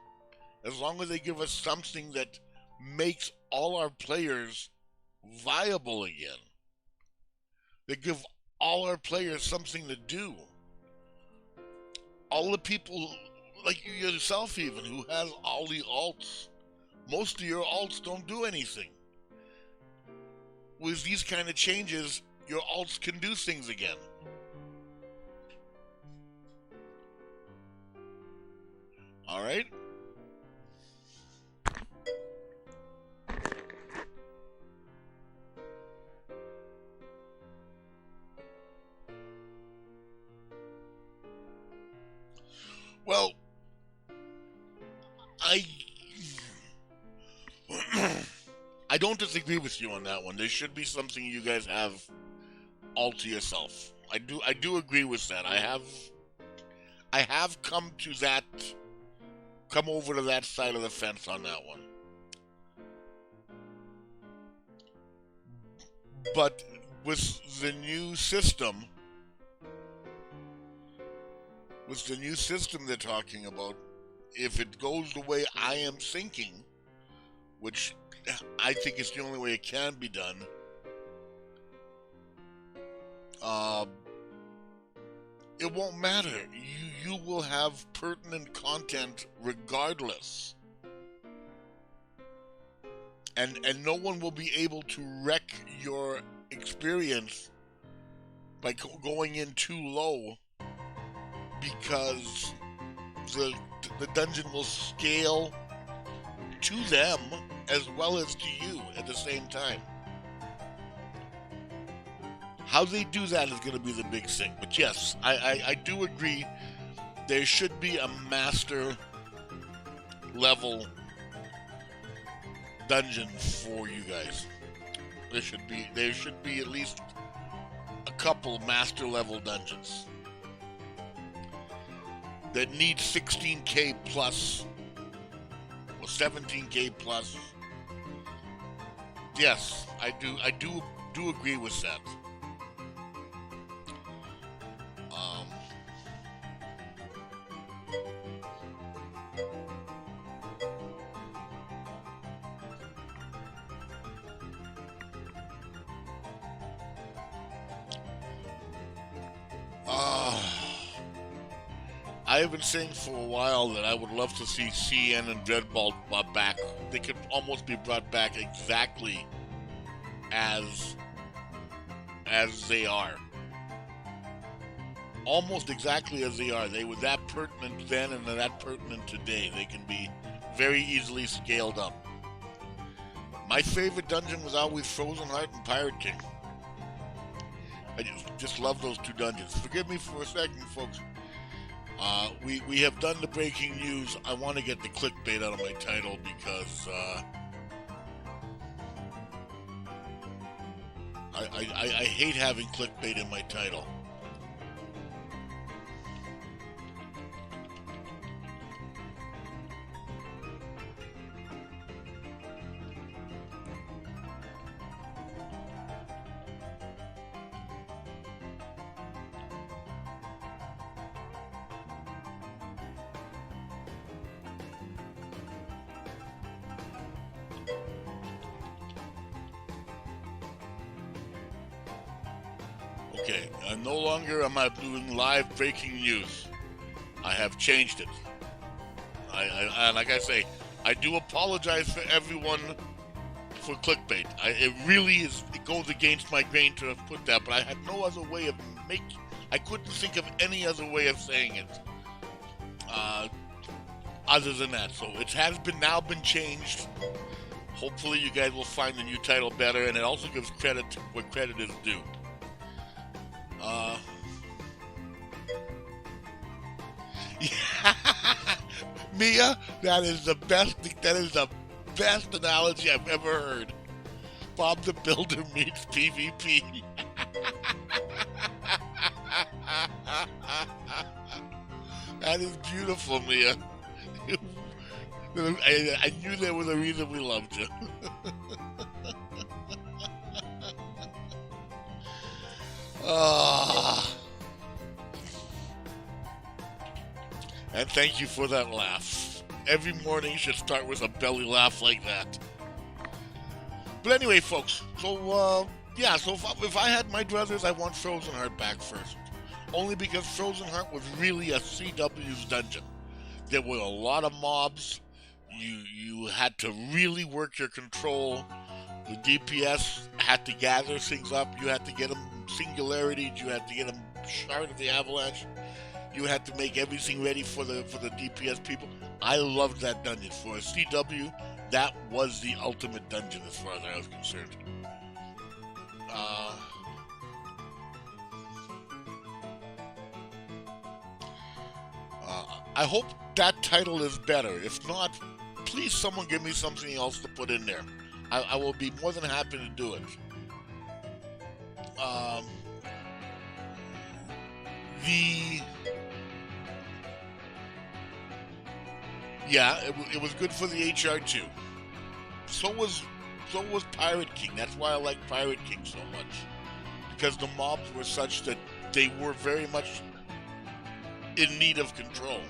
S2: As long as they give us something that makes all our players viable again. They give all our players something to do. All the people, like you yourself even, who has all the alts, most of your alts don't do anything. With these kind of changes, your alts can do things again. Alright? Well, I don't disagree with you on that one. There should be something you guys have all to yourself. I do agree with that. I have come over to that side of the fence on that one. But with the new system they're talking about, if it goes the way I am thinking, which I think is the only way it can be done, it won't matter. You will have pertinent content regardless. And no one will be able to wreck your experience by going in too low, because the dungeon will scale to them as well as to you at the same time. How they do that is going to be the big thing. But yes, I do agree there should be a master level dungeon for you guys. There should be at least a couple master level dungeons that need 16k plus or 17k plus. Yes, I do agree with that. I have been saying for a while that I would love to see CN and Dreadball back. They could almost be brought back exactly as they are. Almost exactly as they are. They were that pertinent then and they're that pertinent today. They can be very easily scaled up. My favorite dungeon was always Frozen Heart and Pirate King. I just love those two dungeons. Forgive me for a second, folks. We have done the breaking news. I want to get the clickbait out of my title because I hate having clickbait in my title. Okay, no longer am I doing live breaking news. I have changed it. I like I say, I do apologize for everyone for clickbait. It really is. It goes against my grain to have put that, but I had no other way of making. I couldn't think of any other way of saying it. Other than that, so it has now been changed. Hopefully, you guys will find the new title better, and it also gives credit where credit is due. Mia, that is the best analogy I've ever heard. Bob the Builder meets PvP. That is beautiful, Mia. I knew there was a reason we loved you. And thank you for that laugh. Every morning should start with a belly laugh like that. But anyway, folks, so if I had my druthers, I want Frozen Heart back first. Only because Frozen Heart was really a CW's dungeon. There were a lot of mobs. You had to really work your control. The DPS had to gather things up. You had to get them singularities. You had to get them Shard of the Avalanche. You had to make everything ready for the DPS people. I loved that dungeon. For a CW, that was the ultimate dungeon as far as I was concerned. I hope that title is better. If not, please someone give me something else to put in there. I will be more than happy to do it. It was good for the HR2. So was Pirate King. That's why I like Pirate King so much. Because the mobs were such that they were very much in need of control.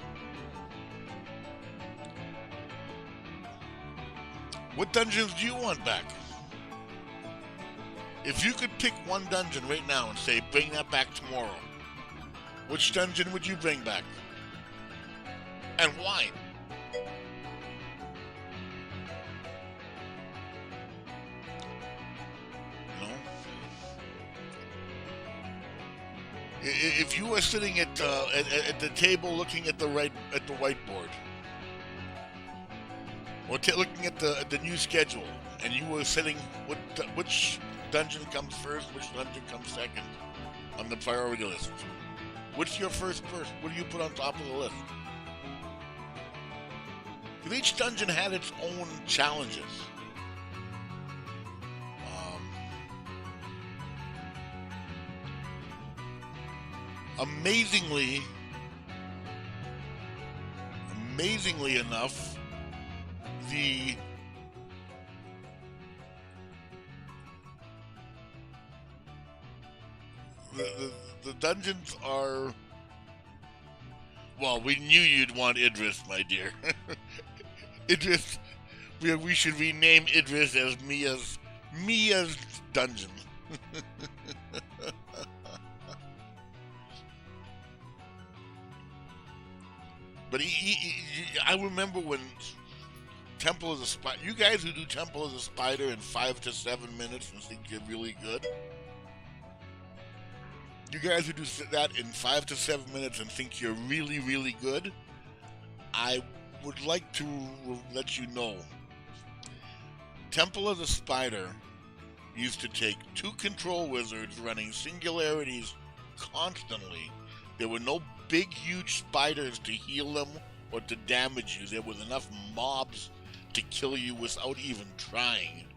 S2: What dungeons do you want back? If you could pick one dungeon right now and say, bring that back tomorrow, which dungeon would you bring back? And why? If you were sitting at the table looking at the whiteboard, or looking at the new schedule, and you were sitting, which dungeon comes first, which dungeon comes second on the priority list? What's your first? What do you put on top of the list? Because each dungeon had its own challenges. Amazingly enough, the dungeons are, well, we knew you'd want Idris, my dear. Idris, we should rename Idris as Mia's dungeon. But I remember when Temple of the Spider. You guys who do Temple of the Spider in 5 to 7 minutes and think you're really good. You guys who do that in 5 to 7 minutes and think you're really, really good. I would like to let you know. Temple of the Spider used to take 2 control wizards running singularities constantly. There were no big, huge spiders to heal them or to damage you. There was enough mobs to kill you without even trying.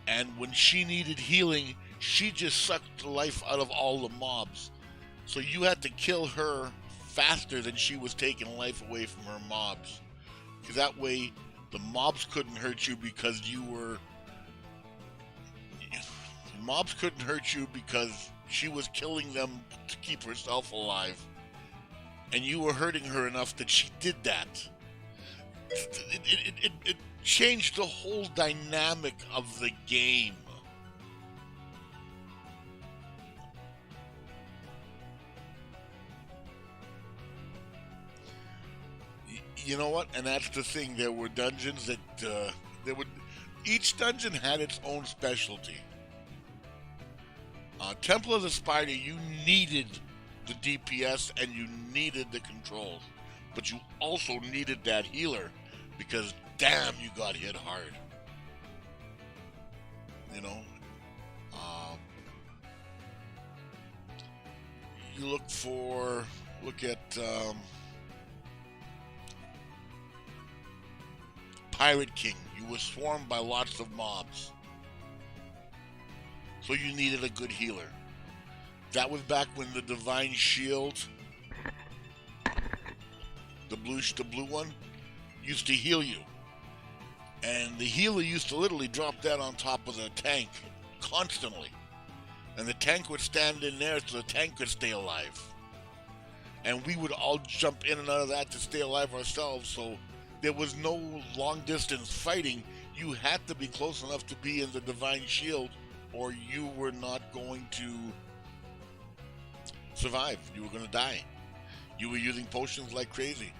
S2: And when she needed healing, she just sucked the life out of all the mobs. So you had to kill her faster than she was taking life away from her mobs. Because that way, the mobs couldn't hurt you because you were... Mobs couldn't hurt you because she was killing them to keep herself alive. And you were hurting her enough that she did that. It changed the whole dynamic of the game. You know what? And that's the thing. There were dungeons that each dungeon had its own specialty. Temple of the Spider, you needed the DPS and you needed the controls, but you also needed that healer because damn, you got hit hard. You know, you look at Pirate King. You were swarmed by lots of mobs, so you needed a good healer. That was back when the Divine Shield, the blue one, used to heal you. And the healer used to literally drop that on top of the tank constantly. And the tank would stand in there so the tank could stay alive. And we would all jump in and out of that to stay alive ourselves, so there was no long distance fighting. You had to be close enough to be in the Divine Shield or you were not going to survive. You were going to die. You were using potions like crazy.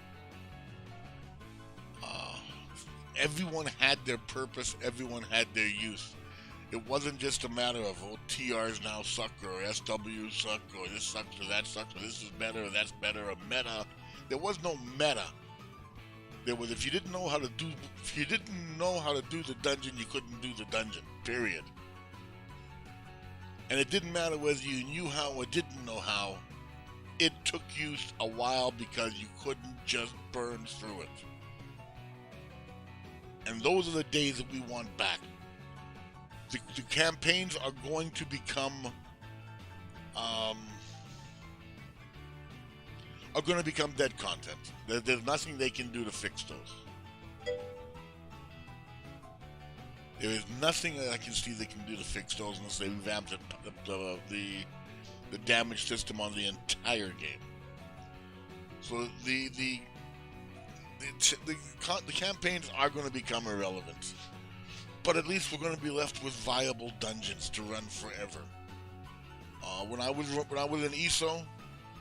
S2: Everyone had their purpose. Everyone had their use. It wasn't just a matter of, oh, TRs now suck, or SWs suck, or this sucks, or that sucks, or this is better, or that's better, or meta. There was no meta. There was, if you didn't know how to do the dungeon, you couldn't do the dungeon. Period. And it didn't matter whether you knew how or didn't know how. It took you a while because you couldn't just burn through it. And those are the days that we want back. The campaigns are going to become dead content. There's nothing they can do to fix those. There is nothing that I can see they can do to fix those unless they revamp the damage system on the entire game. So the campaigns are going to become irrelevant. But at least we're going to be left with viable dungeons to run forever. When I was in ESO,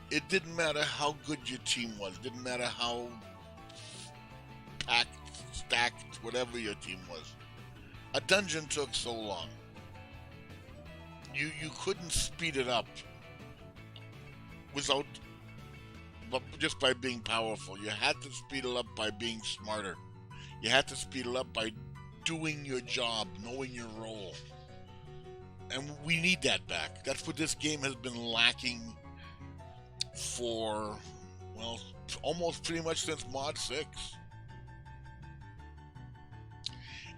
S2: it didn't matter how good your team was. It didn't matter how packed, stacked, whatever your team was. A dungeon took so long. You couldn't speed it up just by being powerful. You had to speed it up by being smarter. You had to speed it up by doing your job, knowing your role. And we need that back. That's what this game has been lacking for, well, almost pretty much since Mod 6.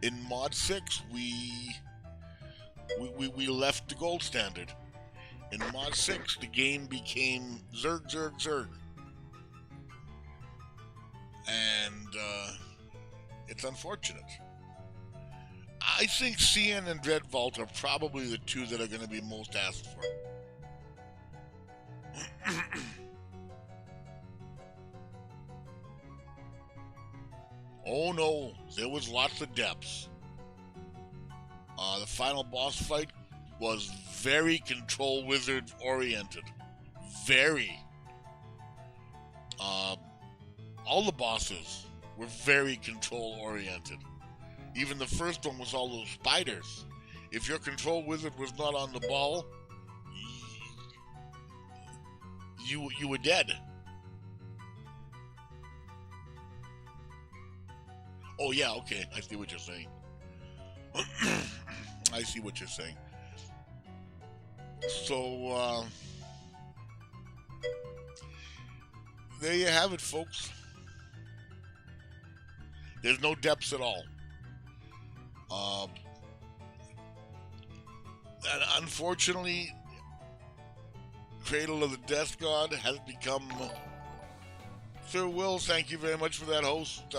S2: In Mod 6, we left the gold standard. In Mod 6, the game became Zerg, Zerg, Zerg. And it's unfortunate. I think CN and Dread Vault are probably the two that are going to be most asked for. Oh no, there was lots of depths. The final boss fight was very Control Wizard oriented. Very. all the bosses were very control-oriented. Even the first one was all those spiders. If your control wizard was not on the ball, you were dead. Oh yeah, okay, I see what you're saying. I see what you're saying. So, there you have it, folks. There's no depths at all. And unfortunately, Cradle of the Death God has become... Sir Will, thank you very much for that, host.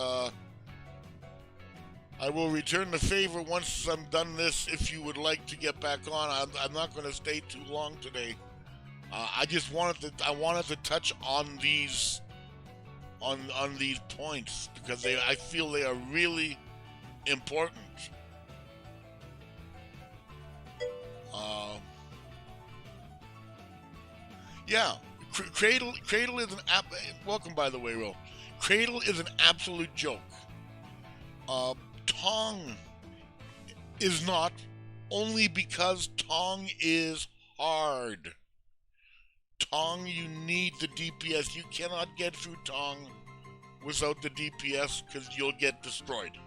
S2: I will return the favor once I'm done this if you would like to get back on. I'm not going to stay too long today. I just wanted to touch on these points because I feel they are really important. Yeah, Cradle is welcome, by the way, Ro. Cradle is an absolute joke. Tong is not, only because Tong is hard. Tong, you need the DPS. You cannot get through Tong without the DPS because you'll get destroyed.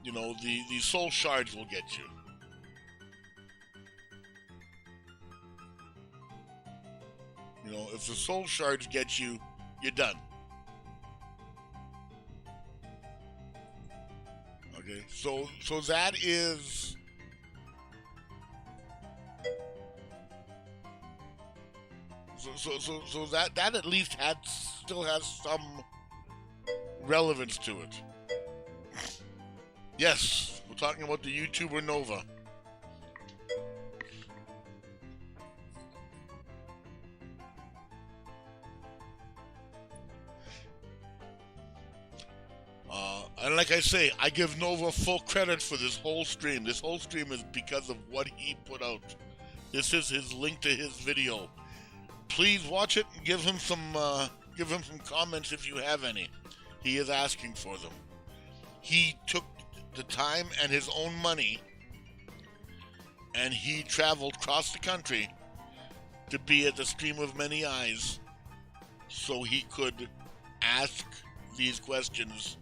S2: You know, the soul shards will get you. You know, if the soul shards get you, you're done. Okay, so that is... So that at least still has some relevance to it. Yes, we're talking about the YouTuber Nova. And like I say, I give Nova full credit for this whole stream. This whole stream is because of what he put out. This is his link to his video. Please watch it and give him some comments if you have any. He is asking for them. He took the time and his own money, and he traveled across the country to be at the Stream of Many Eyes so he could ask these questions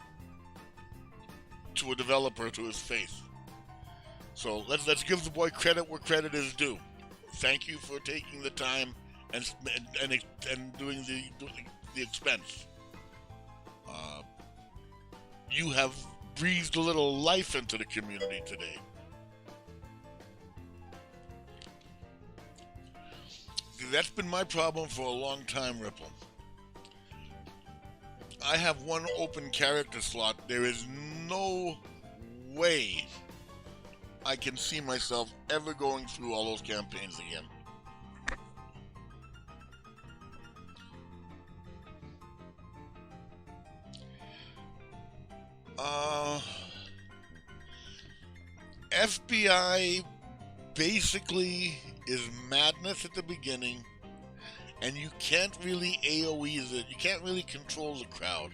S2: to a developer to his face. So let's give the boy credit where credit is due. Thank you for taking the time and doing the expense. You have breathed a little life into the community today. That's been my problem for a long time, Ripple. I have one open character slot. There is no way I can see myself ever going through all those campaigns again. FBI basically is madness at the beginning, and you can't really AoE it. You can't really control the crowd.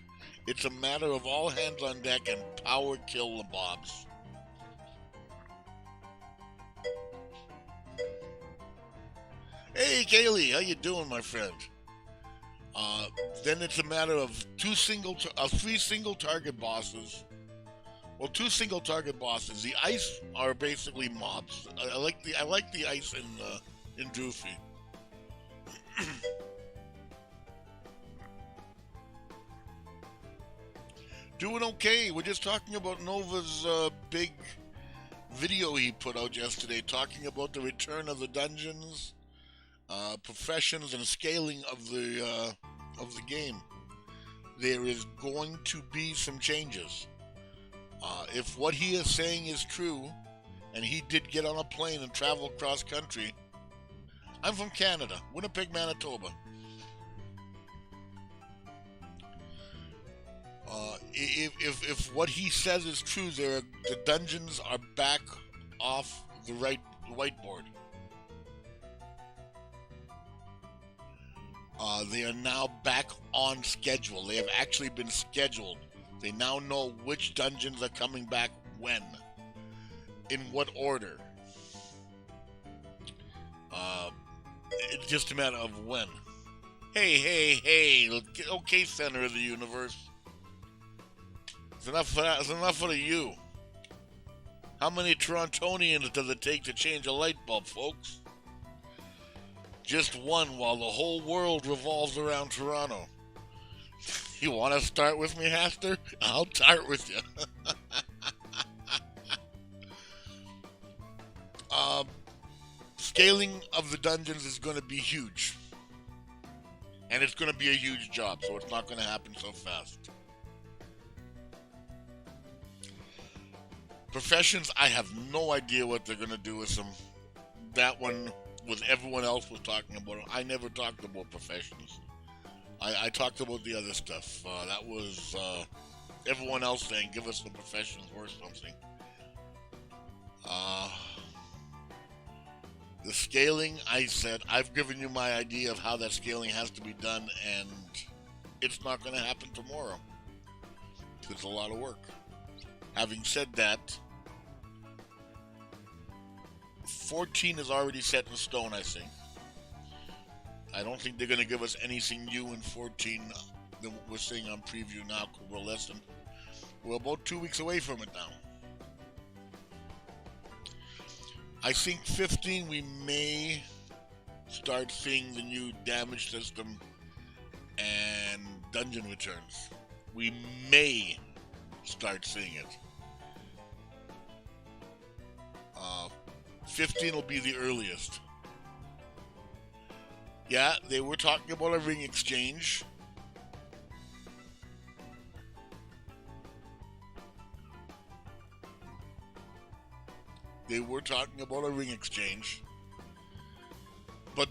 S2: It's a matter of all hands on deck and power kill the mobs. Hey Kaylee, how you doing, my friend? Then it's a matter of three single target bosses. Well, two single target bosses. The ice are basically mobs. I like the ice in Doofy. Doing okay. We're just talking about Nova's big video he put out yesterday, talking about the return of the dungeons, professions, and scaling of the game. There is going to be some changes. If what he is saying is true, and he did get on a plane and travel cross country. I'm from Canada, Winnipeg, Manitoba. If what he says is true, the dungeons are back off the whiteboard. They are now back on schedule. They have actually been scheduled. They now know which dungeons are coming back when, in what order. It's just a matter of when. Hey, okay, center of the universe. It's enough for that. It's enough for you. How many Torontonians does it take to change a light bulb, folks? Just one, while the whole world revolves around Toronto. You want to start with me, Haster? I'll start with you. Scaling of the dungeons is going to be huge. And it's going to be a huge job, so it's not going to happen so fast. Professions, I have no idea what they're going to do with them. That one, with everyone else was talking about it. I never talked about professions. I talked about the other stuff. That was everyone else saying, give us some professions or something. The scaling, I said, I've given you my idea of how that scaling has to be done, and it's not going to happen tomorrow. It's a lot of work. Having said that, 14 is already set in stone, I think. I don't think they're going to give us anything new in 14 than what we're seeing on preview now, because we're about 2 weeks away from it now. I think 15 we may start seeing the new damage system and dungeon returns. We may start seeing it. 15 will be the earliest. Yeah, they were talking about a ring exchange. But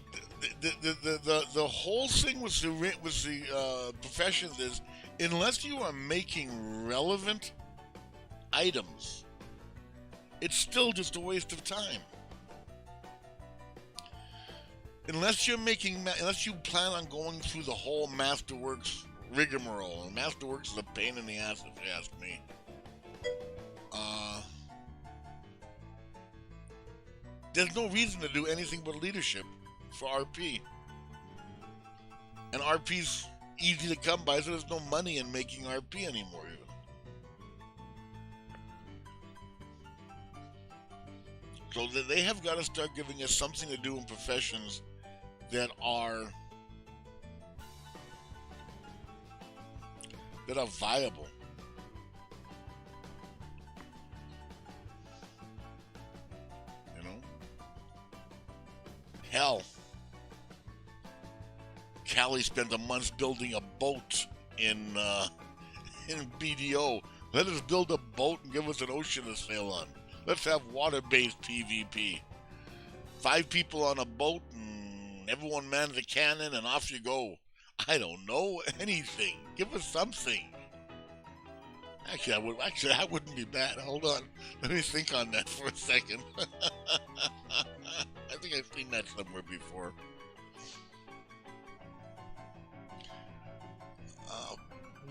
S2: the whole thing with the professions is, unless you are making relevant items, it's still just a waste of time. Unless you plan on going through the whole Masterworks rigmarole, and Masterworks is a pain in the ass if you ask me. There's no reason to do anything but leadership for RP. And RP's easy to come by, so there's no money in making RP anymore, even. So they have got to start giving us something to do in professions that are viable. You know? Hell, Callie spent a month building a boat in BDO. Let us build a boat and give us an ocean to sail on. Let's have water-based PvP. 5 people on a boat and everyone mans a cannon and off you go. I don't know anything. Give us something. Actually, that wouldn't be bad. Hold on. Let me think on that for a second. I think I've seen that somewhere before.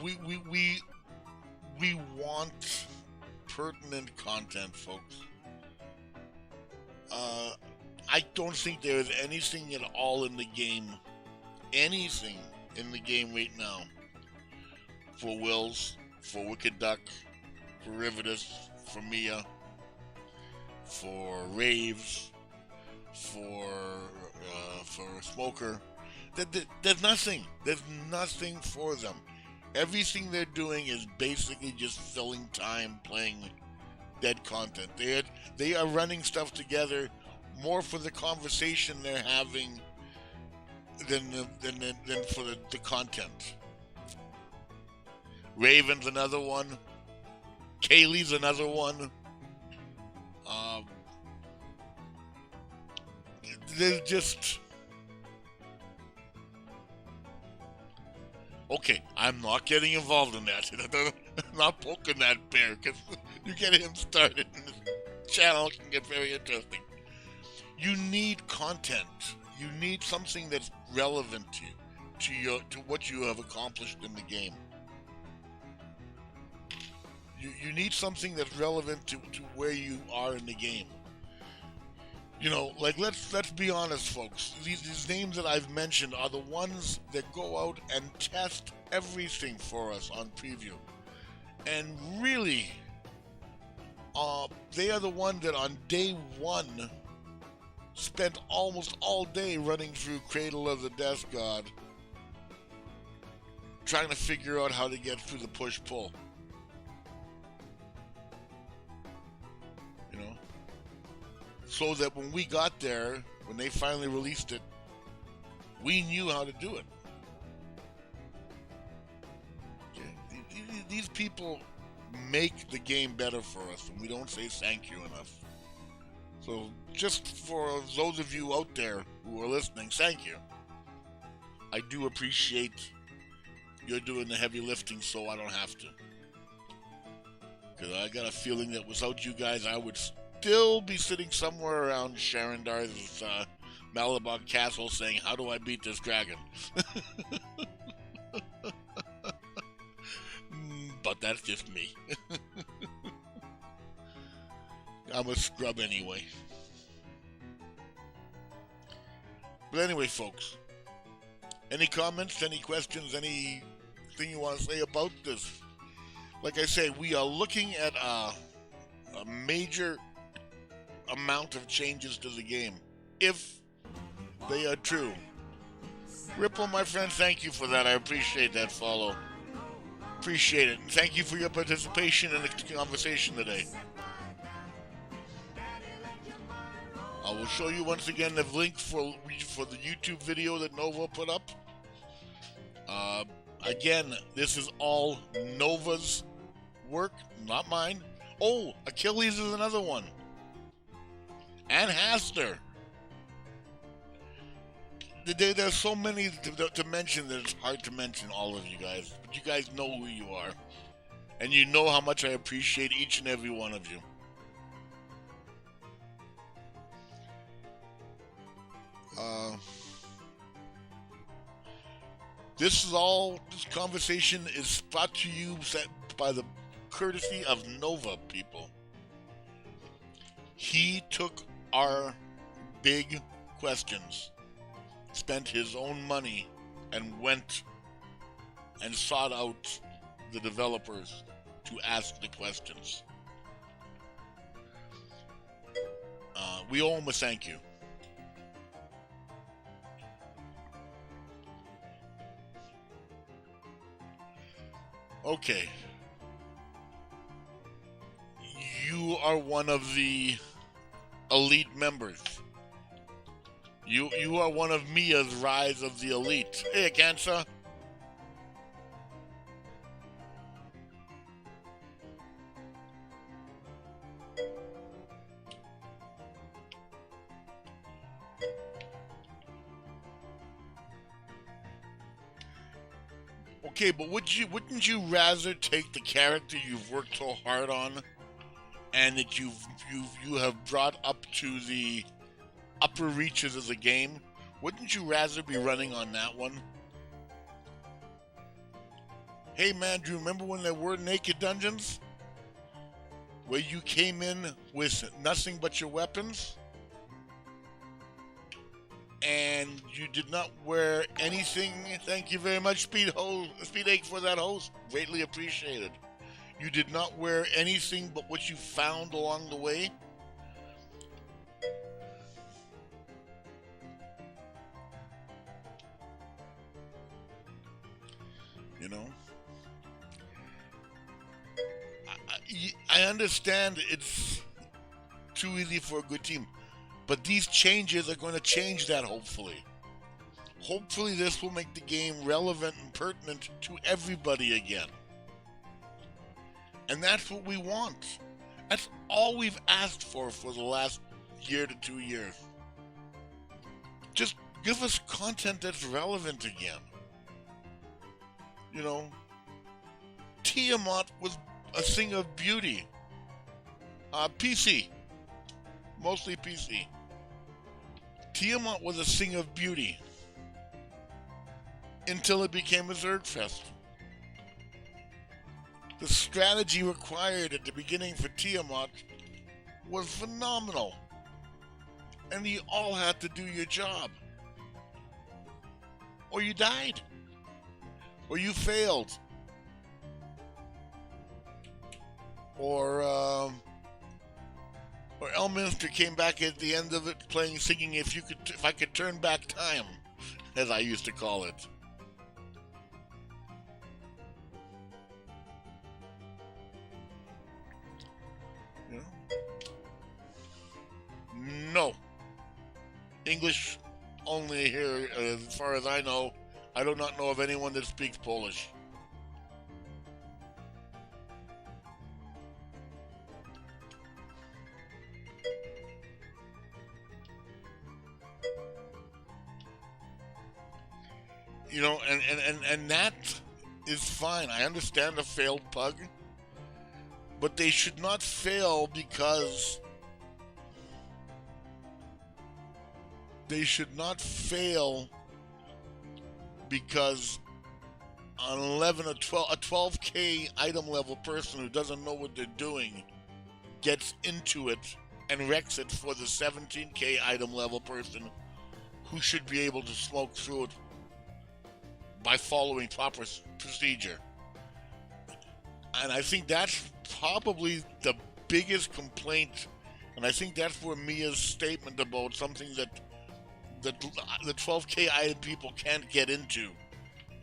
S2: We want pertinent content, folks. I don't think there is anything at all in the game, right now, for Wills, for Wicked Duck, for Rivetus, for Mia, for Raves, for Smoker. There's nothing. There's nothing for them. Everything they're doing is basically just filling time playing dead content. They are running stuff together more for the conversation they're having than for the content. Raven's another one. Kaylee's another one. There's just... Okay, I'm not getting involved in that. I'm not poking that bear, because you get him started and the channel can get very interesting. You need content. You need something that's relevant to you. to what you have accomplished in the game. You need something that's relevant to where you are in the game. You know, like let's be honest, folks. These names that I've mentioned are the ones that go out and test everything for us on preview, and really, they are the ones that on day one spent almost all day running through Cradle of the Death God, trying to figure out how to get through the push-pull. You know? So that when we got there, when they finally released it, we knew how to do it. Okay? These people make the game better for us, and we don't say thank you enough. So, just for those of you out there who are listening, thank you. I do appreciate you're doing the heavy lifting so I don't have to. Because I got a feeling that without you guys, I would still be sitting somewhere around Sharondar's Malabog Castle saying, how do I beat this dragon? But that's just me. I'm a scrub anyway. But anyway, folks, any comments, any questions, anything you want to say about this? Like I say, we are looking at a major amount of changes to the game, if they are true. Ripple, my friend, thank you for that. I appreciate that follow. Appreciate it. And thank you for your participation in the conversation today. I will show you once again the link for the YouTube video that Nova put up. Again, this is all Nova's work, not mine. Oh, Achilles is another one. And Haster. There's so many to mention that it's hard to mention all of you guys. But you guys know who you are. And you know how much I appreciate each and every one of you. This conversation is brought to you by the courtesy of Nova, people. He took our big questions, spent his own money, and went and sought out the developers to ask the questions. We owe him a thank you. Okay. You are one of the elite members. You are one of Mia's Rise of the Elite. Hey, Cancer. Okay, but wouldn't you rather take the character you've worked so hard on and that you have brought up to the upper reaches of the game? Wouldn't you rather be running on that one? Hey man, do you remember when there were naked dungeons? Where you came in with nothing but your weapons? And you did not wear anything. Thank you very much, Speed Ache, for that host. Greatly appreciated. You did not wear anything but what you found along the way. You know? I understand it's too easy for a good team. But these changes are going to change that, hopefully. Hopefully this will make the game relevant and pertinent to everybody again. And that's what we want. That's all we've asked for the last year to 2 years. Just give us content that's relevant again. You know, Tiamat was a thing of beauty. PC. Mostly PC. Tiamat was a thing of beauty. until it became a Zergfest. The strategy required at the beginning for Tiamat was phenomenal. And you all had to do your job. Or you died. Or you failed. Or Elminster came back at the end of it singing if I could turn back time, as I used to call it. You know? No. English only here, as far as I know. I do not know of anyone that speaks Polish. You know, and that is fine. I understand a failed pug, but they should not fail because an 11 or 12k item level person who doesn't know what they're doing gets into it and wrecks it for the 17k item level person who should be able to smoke through it by following proper procedure. And I think that's probably the biggest complaint, and I think that's where Mia's statement about something that the 12k item people can't get into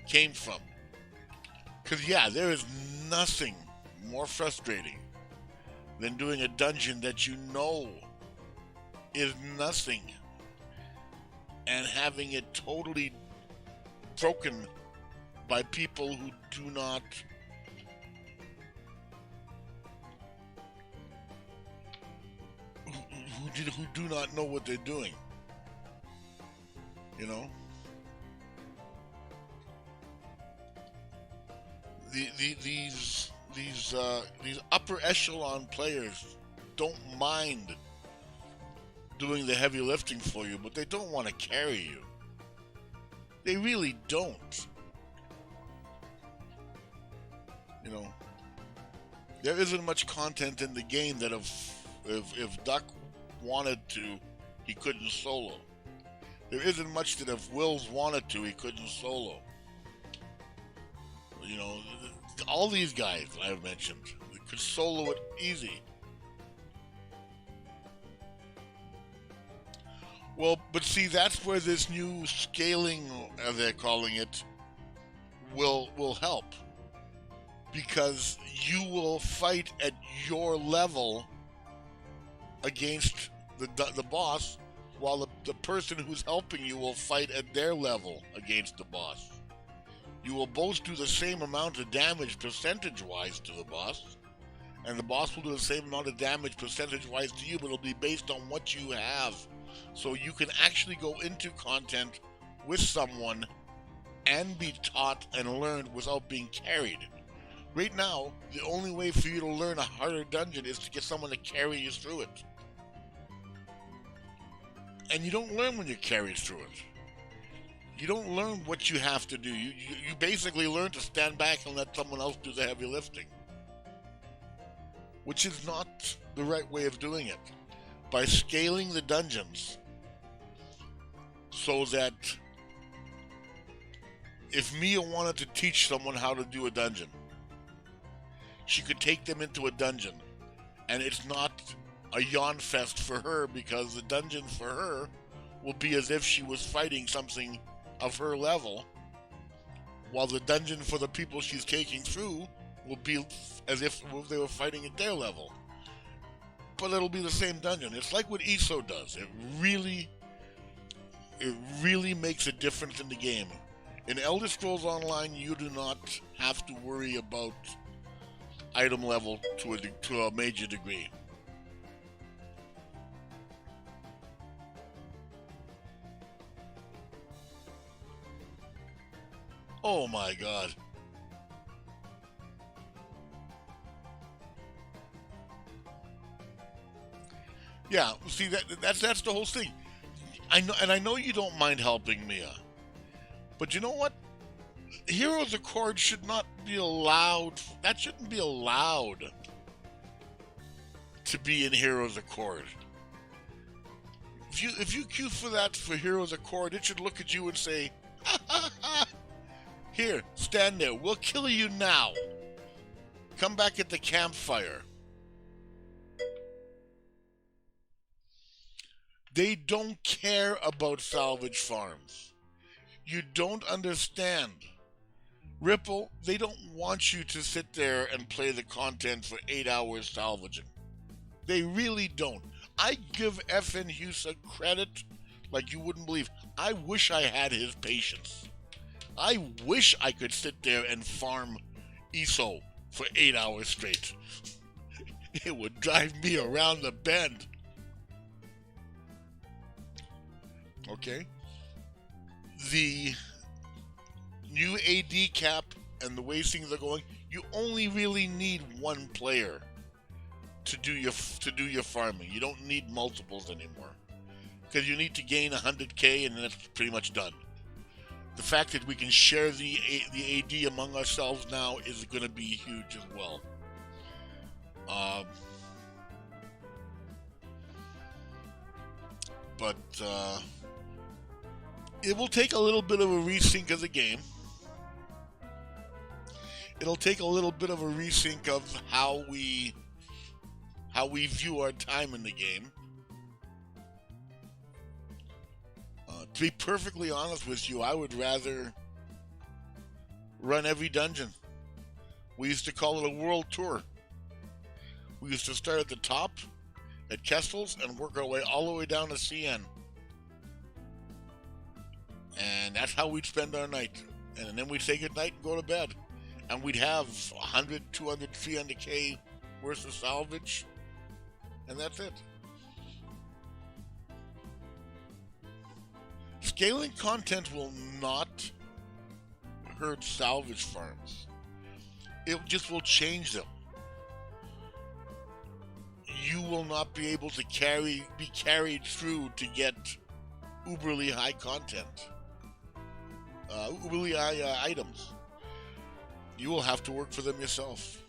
S2: came from. Because yeah, there is nothing more frustrating than doing a dungeon that you know is nothing and having it totally broken by people who do not who do not know what they're doing. You know, these upper echelon players don't mind doing the heavy lifting for you, but they don't want to carry you. They really don't. You know, there isn't much content in the game that if Duck wanted to, he couldn't solo. There isn't much that if Wills wanted to, he couldn't solo. You know, all these guys I've mentioned could solo it easy. Well, but see, that's where this new scaling, as they're calling it, will help. Because you will fight at your level against the boss, while the person who's helping you will fight at their level against the boss. You will both do the same amount of damage percentage-wise to the boss, and the boss will do the same amount of damage percentage-wise to you, but it'll be based on what you have. So you can actually go into content with someone and be taught and learned without being carried. Right now, the only way for you to learn a harder dungeon is to get someone to carry you through it. And you don't learn when you're carried through it. You don't learn what you have to do. You basically learn to stand back and let someone else do the heavy lifting. Which is not the right way of doing it. By scaling the dungeons so that if Mia wanted to teach someone how to do a dungeon, she could take them into a dungeon, and it's not a yawn fest for her, because the dungeon for her will be as if she was fighting something of her level, while the dungeon for the people she's taking through will be as if they were fighting at their level. But it'll be the same dungeon. It's like what ESO does. It really makes a difference in the game. In Elder Scrolls Online, you do not have to worry about item level to a major degree. Oh my god. Yeah, see, that's the whole thing. I know you don't mind helping Mia, but you know what? Heroes Accord should not be allowed. That shouldn't be allowed to be in Heroes Accord. If you queue for that for Heroes Accord, it should look at you and say, ha ha ha, here, stand there, we'll kill you now. Come back at the campfire. They don't care about salvage farms. You don't understand. Ripple, they don't want you to sit there and play the content for 8 hours salvaging. They really don't. I give FN Husa credit like you wouldn't believe. I wish I had his patience. I wish I could sit there and farm ESO for 8 hours straight. It would drive me around the bend. Okay? The new AD cap and the way things are going, you only really need one player to do your farming. You don't need multiples anymore, because you need to gain 100k and then it's pretty much done. The fact that we can share the AD among ourselves now is going to be huge as well. But it will take a little bit of a resync of the game. It'll take a little bit of a resync of how we view our time in the game. To be perfectly honest with you, I would rather run every dungeon. We used to call it a world tour. We used to start at the top at Kessel's and work our way all the way down to CN. And that's how we'd spend our night. And then we'd say goodnight and go to bed. And we'd have 100, 200, 300k worth of salvage. And that's it. Scaling content will not hurt salvage farms. It just will change them. You will not be able to be carried through to get uberly high content. Uberly high items. You will have to work for them yourself.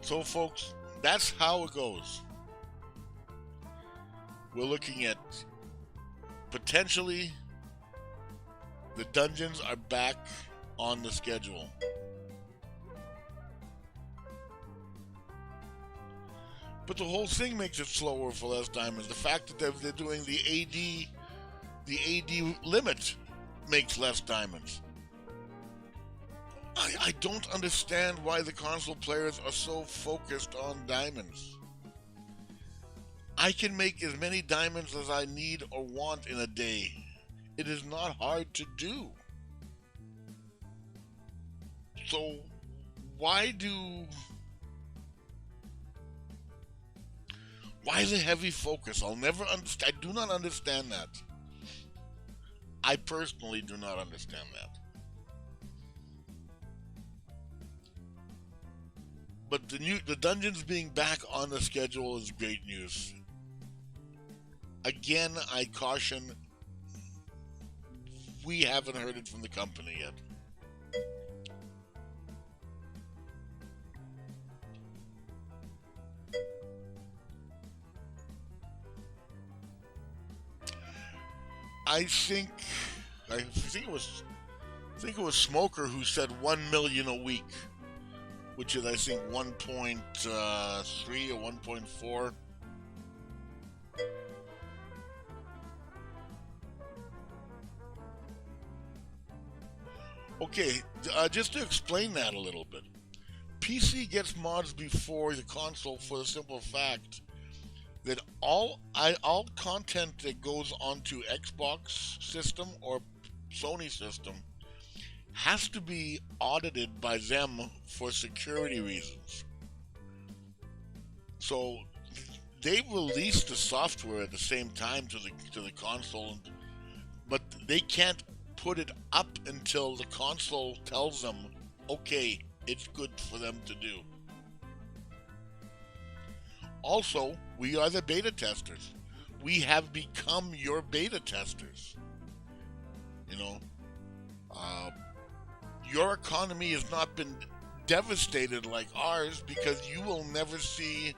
S2: So folks, that's how it goes. We're looking at potentially the dungeons are back on the schedule. But the whole thing makes it slower for less diamonds. The fact that they're doing the AD limit makes less diamonds. I don't understand why the console players are so focused on diamonds. I can make as many diamonds as I need or want in a day. It is not hard to do. So why the heavy focus? I do not understand that. I personally do not understand that. But the dungeons being back on the schedule is great news. Again, I caution, we haven't heard it from the company yet. I think it was Smoker who said 1 million a week, which is I think 1.3 or 1.4. Okay, just to explain that a little bit. PC gets mods before the console for the simple fact that all content that goes onto Xbox system or Sony system has to be audited by them for security reasons. So they release the software at the same time to the console, but they can't put it up until the console tells them, okay, it's good for them to do. Also, we are the beta testers. We have become your beta testers. your economy has not been devastated like ours, because you will never see.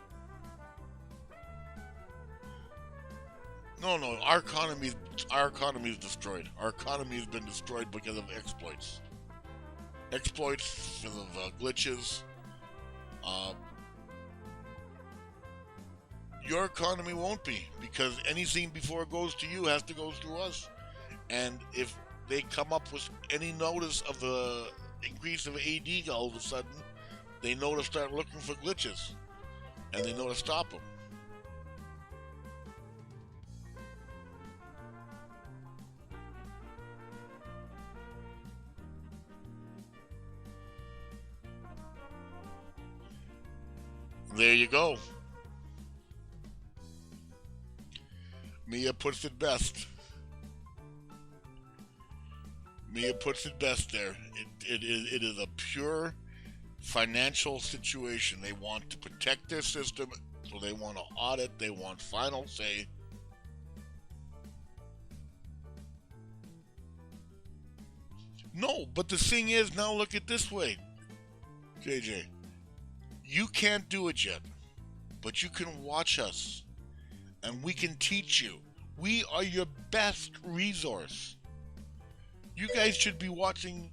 S2: No, our economy is destroyed. Our economy has been destroyed because of exploits. Exploits, because of glitches. Your economy won't be, because anything before it goes to you has to go through us. And if they come up with any notice of the increase of AD all of a sudden, they know to start looking for glitches, and they know to stop them. There you go. Mia puts it best. Mia puts it best there. It is a pure financial situation. They want to protect their system, so they want to audit, they want final say. No, but the thing is, now look at it this way, JJ. You can't do it yet, but you can watch us, and we can teach you. We are your best resource. You guys should be watching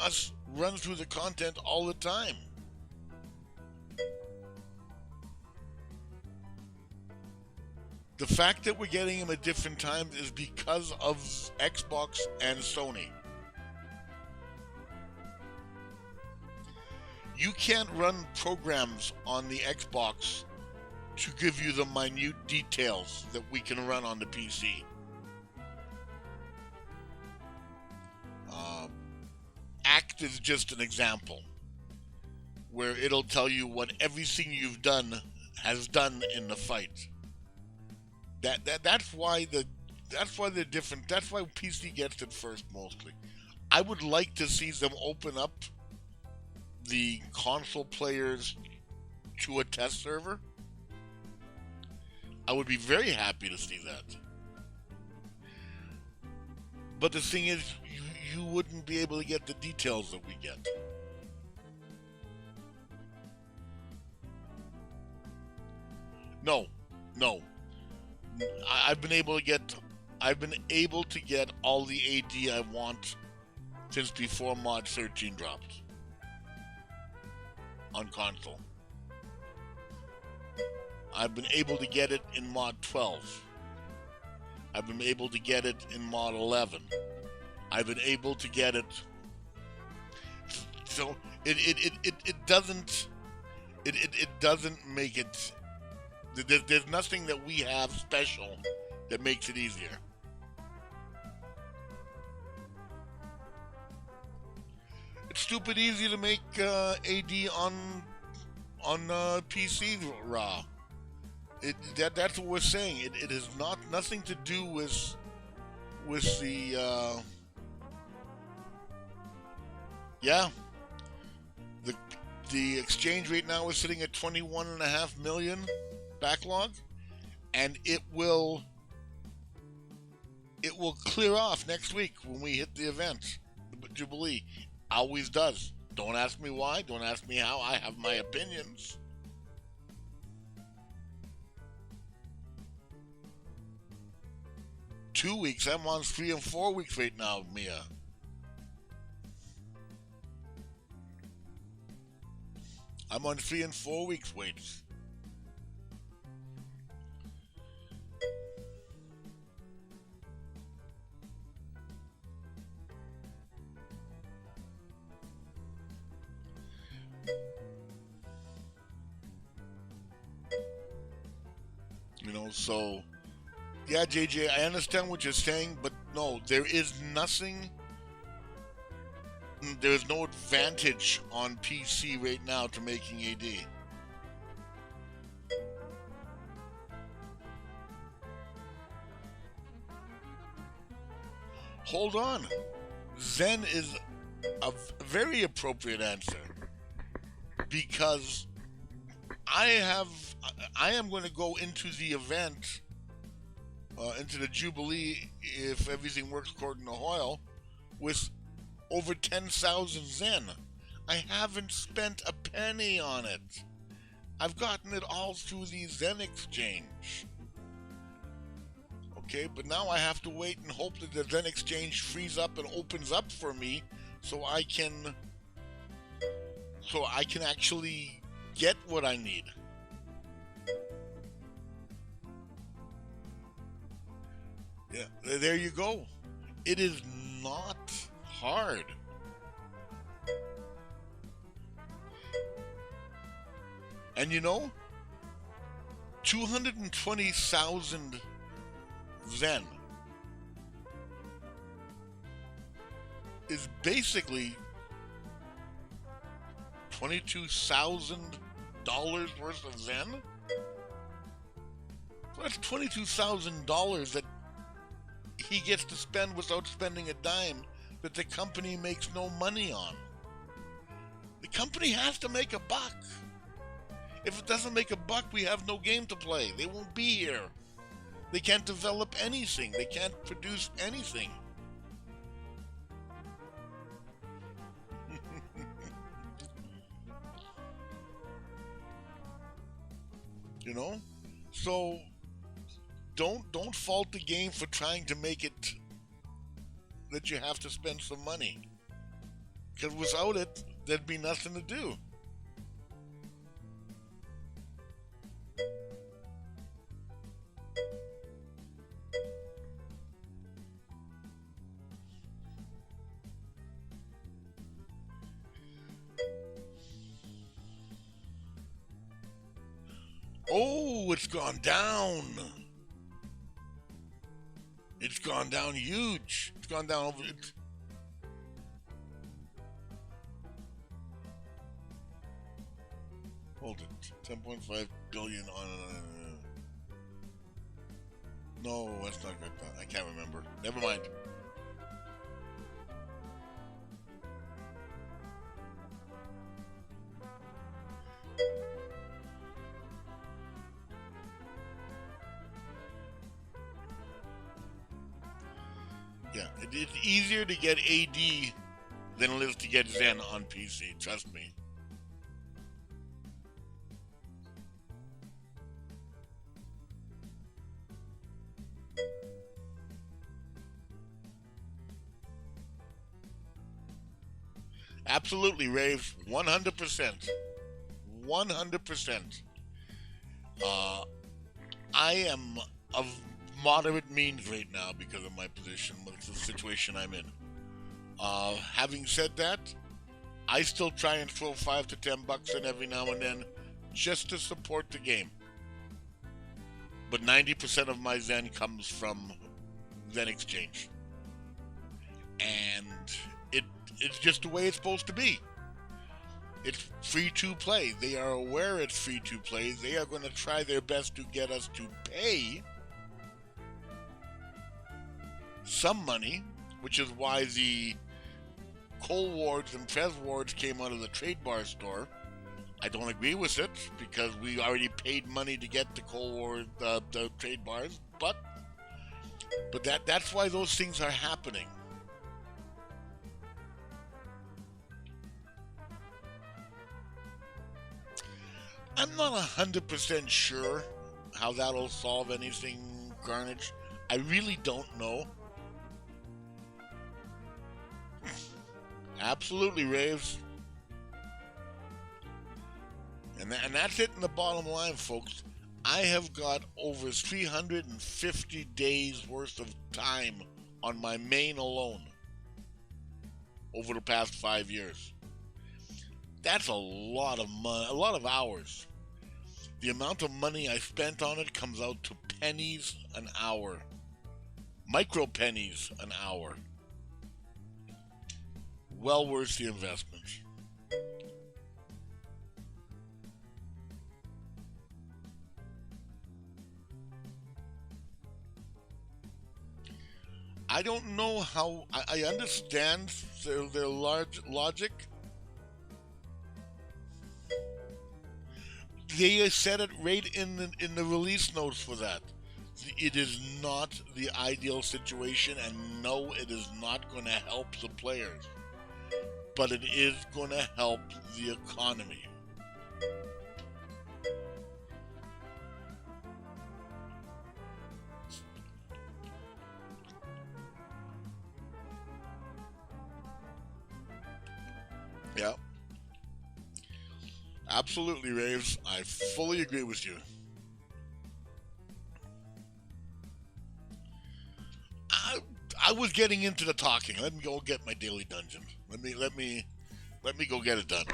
S2: us run through the content all the time. The fact that we're getting them at different times is because of Xbox and Sony. You can't run programs on the Xbox to give you the minute details that we can run on the PC. Act is just an example where it'll tell you what everything you've done has done in the fight. That's why they're different. That's why PC gets it first mostly. I would like to see them open up the console players to a test server. I would be very happy to see that. But the thing is, you wouldn't be able to get the details that we get. No. I've been able to get all the AD I want since before Mod 13 dropped on console. I've been able to get it in Mod 12. I've been able to get it in Mod 11. I've been able to get it. So it doesn't make it. There's nothing that we have special that makes it easier. It's stupid easy to make AD on PC raw. That's what we're saying. It has nothing to do with the the exchange rate now is sitting at 21.5 million backlog, and it will clear off next week when we hit the event. The Jubilee always does. Don't ask me why. Don't ask me how. I have my opinions. Two weeks. I'm on 3 and 4 weeks right now, Mia. I'm on 3 and 4 weeks waits. So yeah, JJ, I understand what you're saying, but no, there is no advantage on PC right now to making AD. Hold on. Zen is a very appropriate answer, because I am going to go into the event, into the Jubilee, if everything works according to Hoyle, with over 10,000 Zen. I haven't spent a penny on it. I've gotten it all through the Zen exchange. Okay, but now I have to wait and hope that the Zen exchange frees up and opens up for me so I can actually get what I need. Yeah, there you go. It is not hard. And you know, 220,000 Zen is basically $22,000 worth of Zen. So that's $22,000 that he gets to spend without spending a dime that the company makes no money on. The company has to make a buck. If it doesn't make a buck, we have no game to play. They won't be here. They can't develop anything. They can't produce anything. You know? So don't fault the game for trying to make it that you have to spend some money. Because without it, there'd be nothing to do. Oh, it's gone down. It's gone down huge. It's gone down over. Hold it. 10.5 billion on. No, that's not good. I can't remember. Never mind. Yeah, it's easier to get AD than it is to get Zen on PC, trust me. Absolutely, Rave. 100%. 100%. I am of moderate means right now because of my position, with the situation I'm in. Having said that, I still try and throw $5 to $10 in every now and then just to support the game. But 90% of my Zen comes from Zen Exchange. And it's just the way it's supposed to be. It's free to play. They are aware it's free to play. They are going to try their best to get us to pay some money, which is why the Coal Wards and Prez Wards came out of the trade bar store. I don't agree with it because we already paid money to get the Coal Ward, the trade bars, but that's why those things are happening. I'm not 100% sure how that'll solve anything, Carnage. I really don't know. Absolutely, Raves. And that's it in the bottom line, folks. I have got over 350 days worth of time on my main alone over the past 5 years. That's a lot of money, a lot of hours. The amount of money I spent on it comes out to pennies an hour. Micro pennies an hour. Well worth the investment. I don't know how. I understand their large logic. They said it right in the release notes for that. it is not the ideal situation, and no, it is not going to help the players, but it is going to help the economy. Yeah. Absolutely, Raves. I fully agree with you. I was getting into the talking. Let me go get my daily dungeon. Let me go get it done.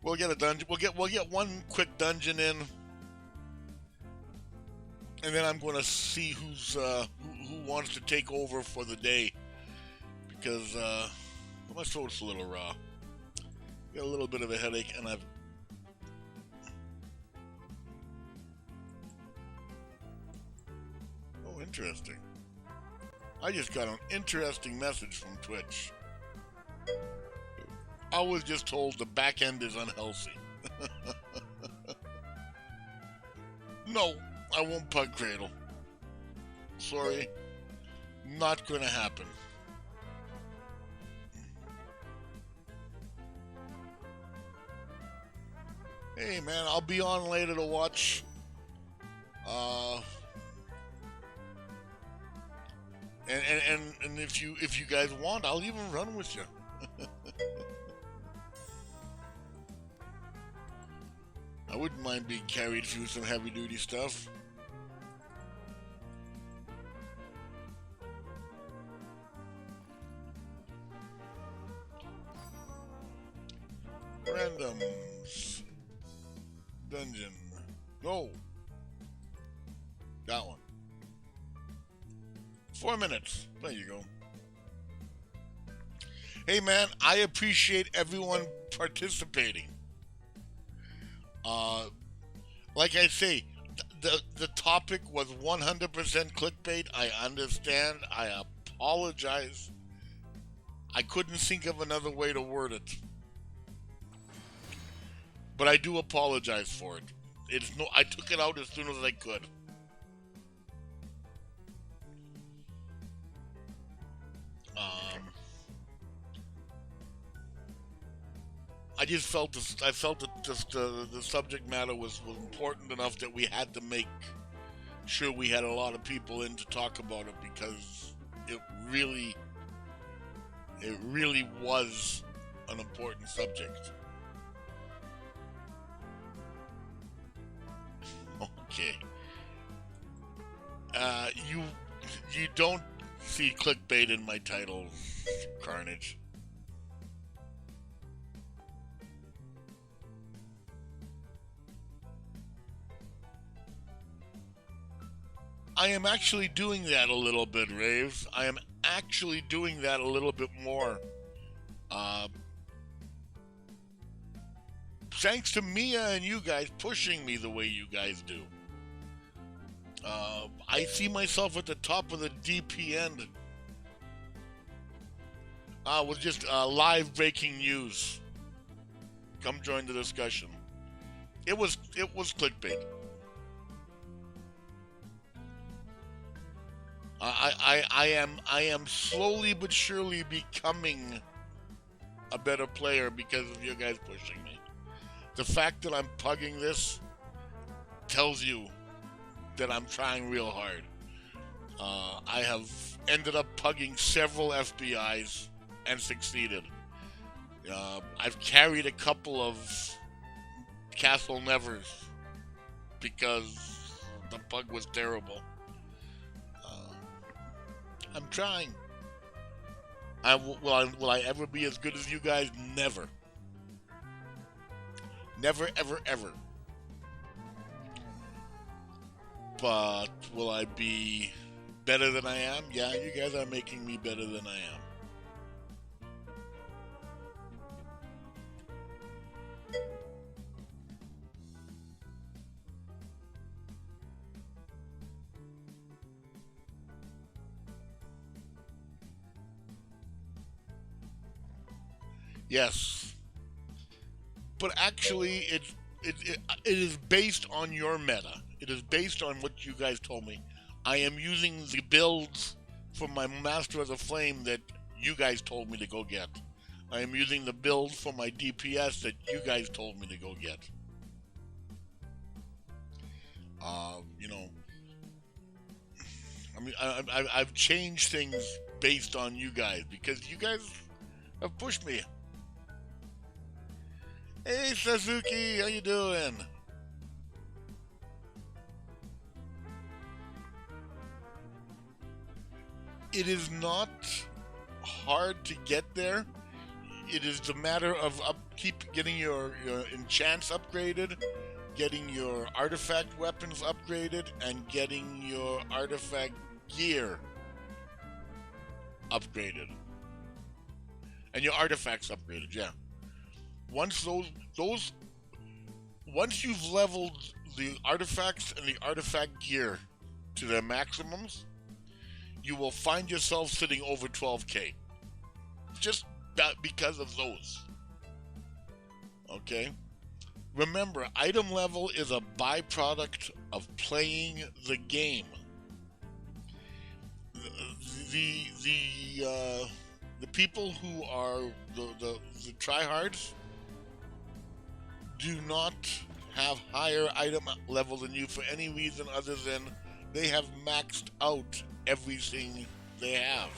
S2: We'll get a dungeon. We'll get one quick dungeon in, and then I'm going to see who wants to take over for the day, because my throat's a little raw. Got a little bit of a headache, and I've. Oh, interesting. I just got an interesting message from Twitch. I was just told the back end is unhealthy. No, I won't pug cradle. Sorry, not gonna happen. Hey man, I'll be on later to watch. And if you guys want, I'll even run with you. I wouldn't mind being carried through some heavy duty stuff. Randoms. Dungeon. No. That one. 4 minutes. There you go. Hey man, I appreciate everyone participating. Like I say, the topic was 100% clickbait. I understand. I apologize. I couldn't think of another way to word it. But I do apologize for it. I took it out as soon as I could. I just felt that the subject matter was important enough that we had to make sure we had a lot of people in to talk about it, because it really was an important subject. Okay. You don't see clickbait in my title, Carnage. I am actually doing that a little bit, Raves. I am actually doing that a little bit more. Thanks to Mia and you guys pushing me the way you guys do. I see myself at the top of the DP end. With just live breaking news. Come join the discussion. It was clickbait. I am slowly but surely becoming a better player because of you guys pushing me. The fact that I'm pugging this tells you that I'm trying real hard. I have ended up pugging several FBIs and succeeded. I've carried a couple of Castle Nevers because the pug was terrible. I'm trying. Will I ever be as good as you guys? Never. Never, ever, ever. But will I be better than I am? Yeah, you guys are making me better than I am. Yes. But actually, it is based on your meta. It is based on what you guys told me. I am using the builds for my Master of the Flame that you guys told me to go get. I am using the build for my DPS that you guys told me to go get. You know, I mean, I've changed things based on you guys because you guys have pushed me. Hey Suzuki, how you doing? It is not hard to get there. It is the matter of keep getting your enchants upgraded, getting your artifact weapons upgraded, and getting your artifact gear upgraded. And your artifacts upgraded, yeah. Once once you've leveled the artifacts and the artifact gear to their maximums, you will find yourself sitting over 12k. Just because of those. Okay? Remember, item level is a byproduct of playing the game. The people who are the tryhards do not have higher item level than you for any reason other than they have maxed out everything they have.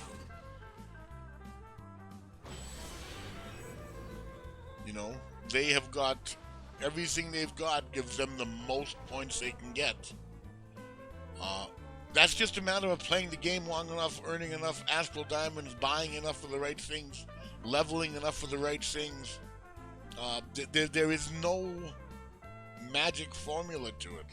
S2: You know, they have got everything they've got gives them the most points they can get. That's just a matter of playing the game long enough, earning enough astral diamonds, buying enough of the right things, leveling enough of the right things. There is no magic formula to it.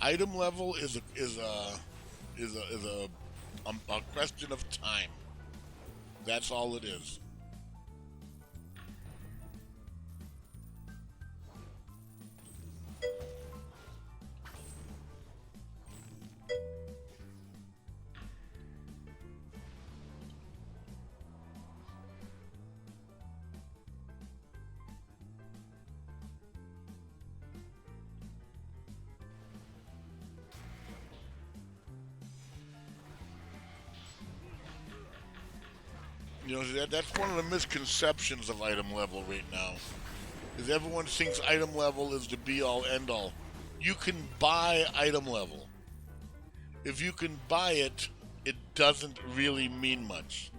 S2: Item level is a question of time. That's all it is. You know, that's one of the misconceptions of item level right now. Is everyone thinks item level is the be-all, end-all. You can buy item level. If you can buy it, it doesn't really mean much.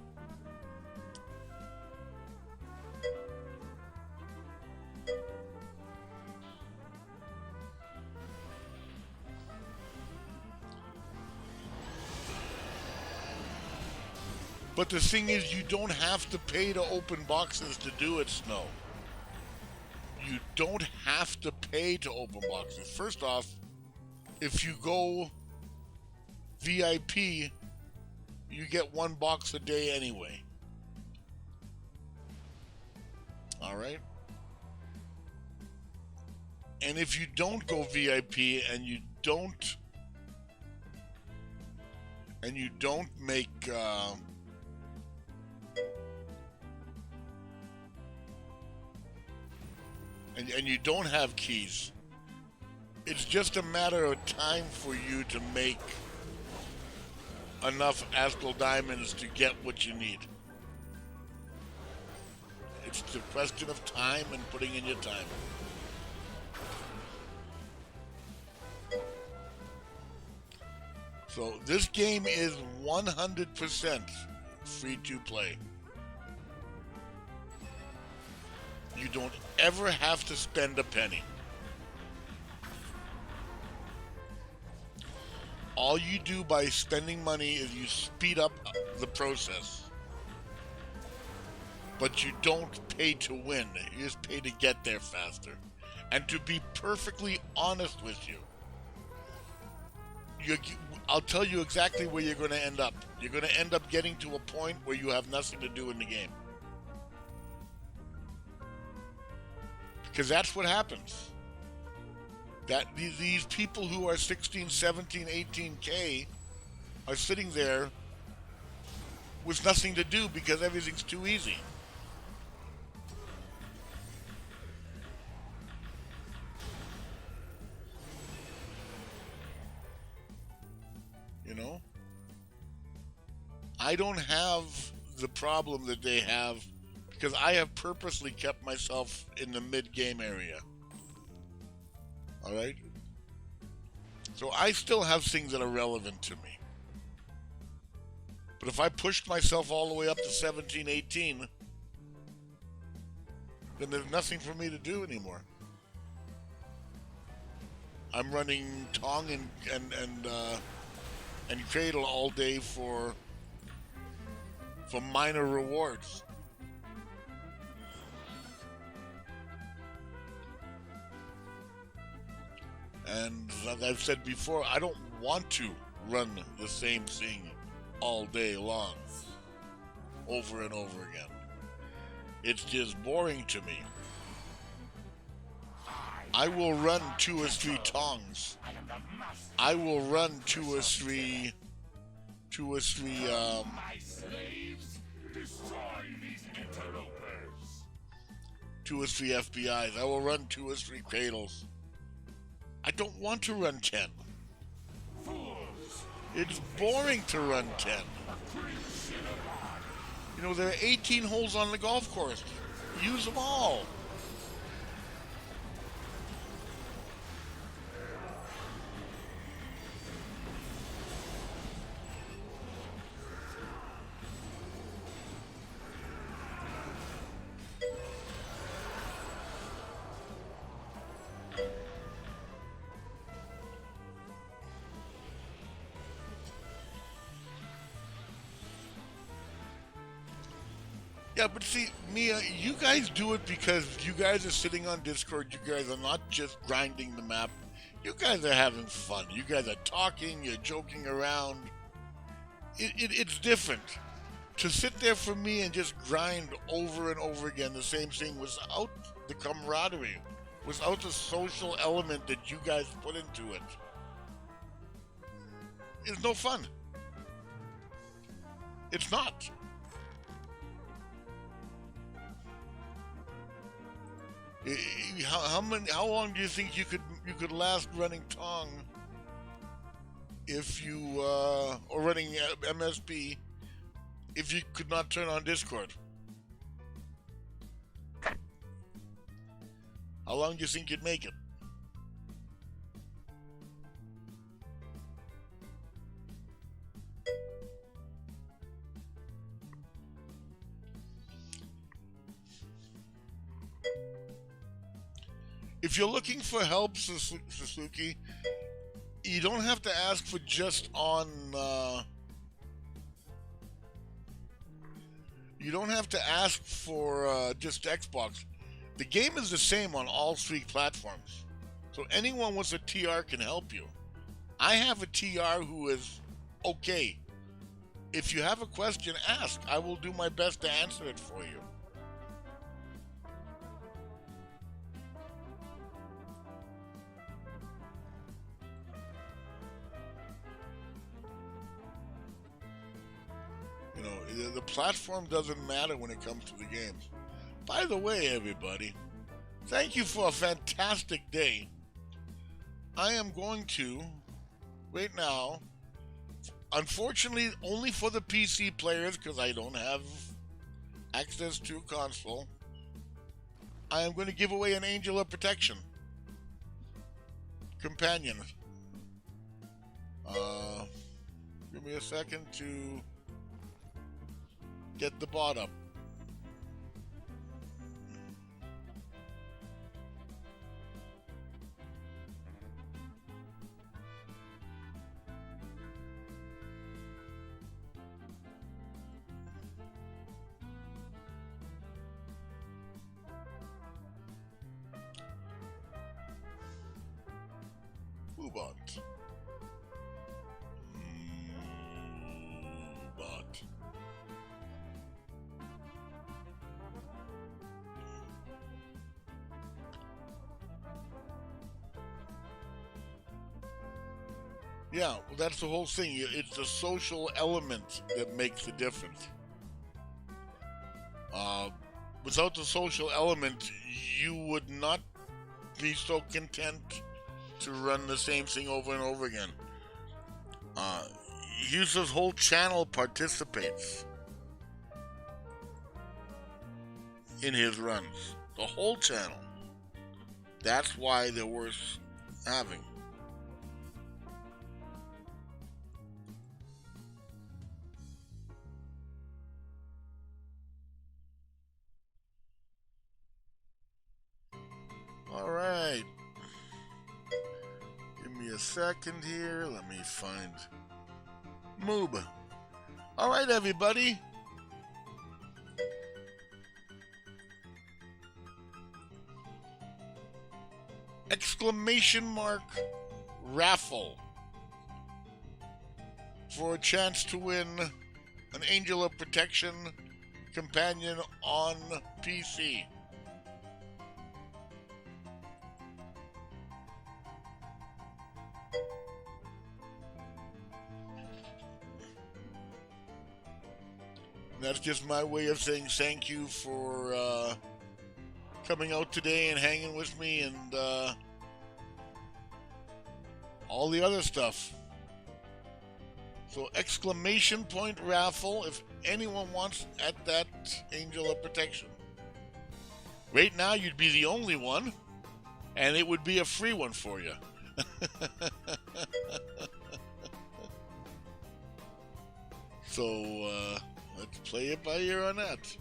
S2: But the thing is, you don't have to pay to open boxes to do it, Snow. You don't have to pay to open boxes. First off, if you go VIP, you get 1 box a day anyway. Alright? And if you don't go VIP and you don't make and you don't have keys, it's just a matter of time for you to make enough astral diamonds to get what you need. It's a question of time and putting in your time. So this game is 100% free to play. You don't ever have to spend a penny. All you do by spending money is you speed up the process. But you don't pay to win. You just pay to get there faster. And to be perfectly honest with you, I'll tell you exactly where you're going to end up. You're going to end up getting to a point where you have nothing to do in the game. Because that's what happens. That these people who are 16, 17, 18K are sitting there with nothing to do because everything's too easy. You know? I don't have the problem that they have because I have purposely kept myself in the mid-game area. Alright? So I still have things that are relevant to me. But if I pushed myself all the way up to 17, 18, then there's nothing for me to do anymore. I'm running Tong and Cradle all day for minor rewards. And as I've said before, I don't want to run the same thing all day long, over and over again. It's just boring to me. I will run 2 or 3 Tongs. I will run 2 or 3 FBIs. I will run 2 or 3 Cradles. I don't want to run 10. It's boring to run 10. You know, there are 18 holes on the golf course. Use them all. Yeah, but see, Mia, you guys do it because you guys are sitting on Discord. You guys are not just grinding the map. You guys are having fun. You guys are talking. You're joking around. It's different. To sit there for me and just grind over and over again the same thing without the camaraderie, without the social element that you guys put into it, is no fun. It's not. How long do you think you could last running Tong if you or running MSP if you could not turn on Discord? How long do you think you'd make it? If you're looking for help, Suzuki, you don't have to ask for just on. You don't have to ask for just Xbox. The game is the same on all 3 platforms, so anyone with a TR can help you. I have a TR who is okay. If you have a question, ask. I will do my best to answer it for you. You know, the platform doesn't matter when it comes to the games. By the way, everybody, thank you for a fantastic day. I am going to, right now, unfortunately only for the PC players because I don't have access to a console, I am going to give away an Angel of Protection companion. Give me a second to get the bot up. Move on. Yeah, well, that's the whole thing. It's the social element that makes the difference. Without the social element, you would not be so content to run the same thing over and over again. Hughes' whole channel participates in his runs. The whole channel. That's why they're worth having. Alright. Give me a second here. Let me find Moob. Alright, everybody. Exclamation mark raffle for a chance to win an Angel of Protection companion on PC. That's just my way of saying thank you for coming out today and hanging with me and all the other stuff. So exclamation point raffle if anyone wants at that Angel of Protection. Right now you'd be the only one, and it would be a free one for you. So let's play it by ear on that.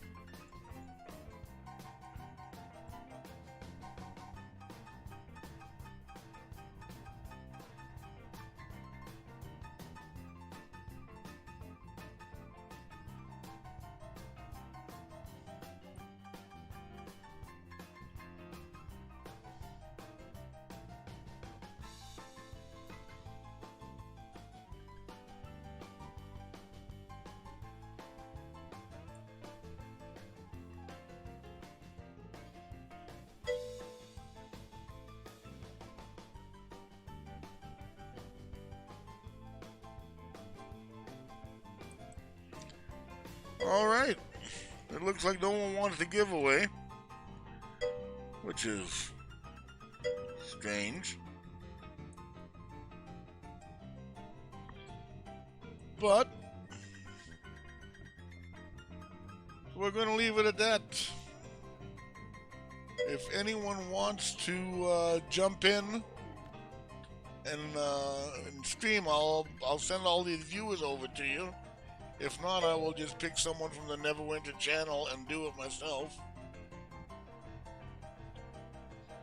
S2: Alright. It looks like no one wants the giveaway, which is strange. But we're going to leave it at that. If anyone wants to jump in and stream, I'll send all these viewers over to you. If not, I will just pick someone from the Neverwinter channel and do it myself.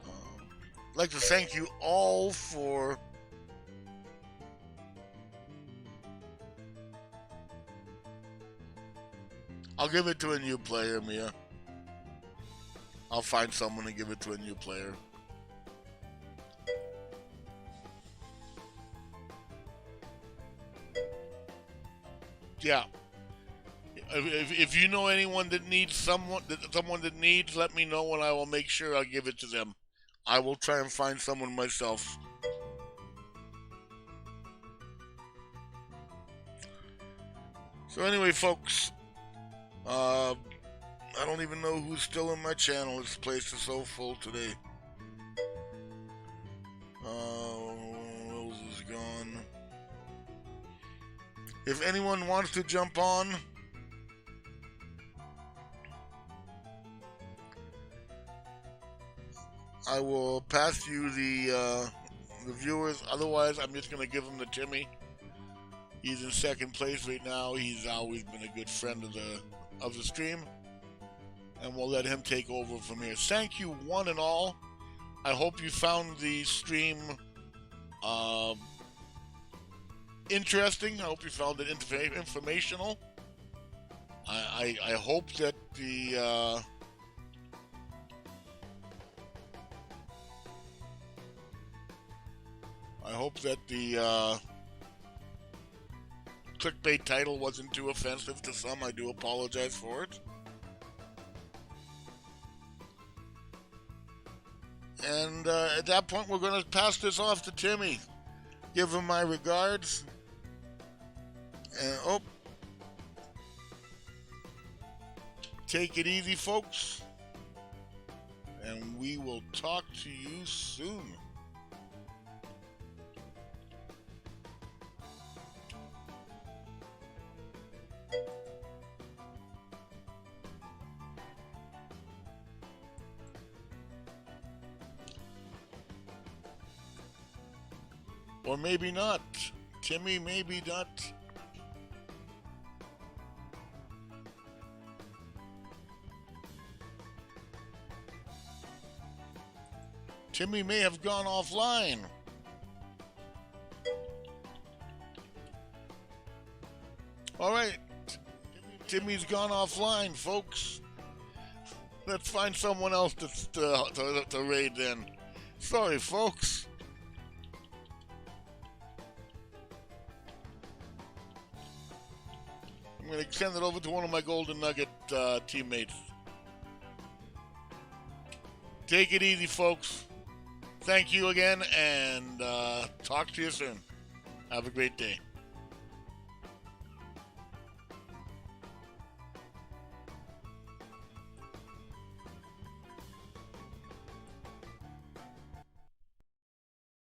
S2: I'd like to thank you all for I'll give it to a new player, Mia. I'll find someone and give it to a new player. Yeah. If you know anyone that needs someone that needs, let me know and I will make sure I'll give it to them. I will try and find someone myself. So anyway, folks, I don't even know who's still in my channel. This place is so full today. Rose is gone. If anyone wants to jump on, I will pass you the viewers. Otherwise, I'm just going to give them to Timmy. He's in second place right now. He's always been a good friend of the stream. And we'll let him take over from here. Thank you, one and all. I hope you found the stream interesting. I hope you found it informational. I hope that the clickbait title wasn't too offensive to some. I do apologize for it. And at that point, we're going to pass this off to Timmy. Give him my regards. And oh, take it easy, folks. And we will talk to you soon. Or maybe not. Timmy, maybe not. Timmy may have gone offline. All right. Timmy's gone offline, folks. Let's find someone else to raid then. Sorry, folks. I'm going to send it over to one of my Golden Nugget teammates. Take it easy, folks. Thank you again, and talk to you soon. Have a great day.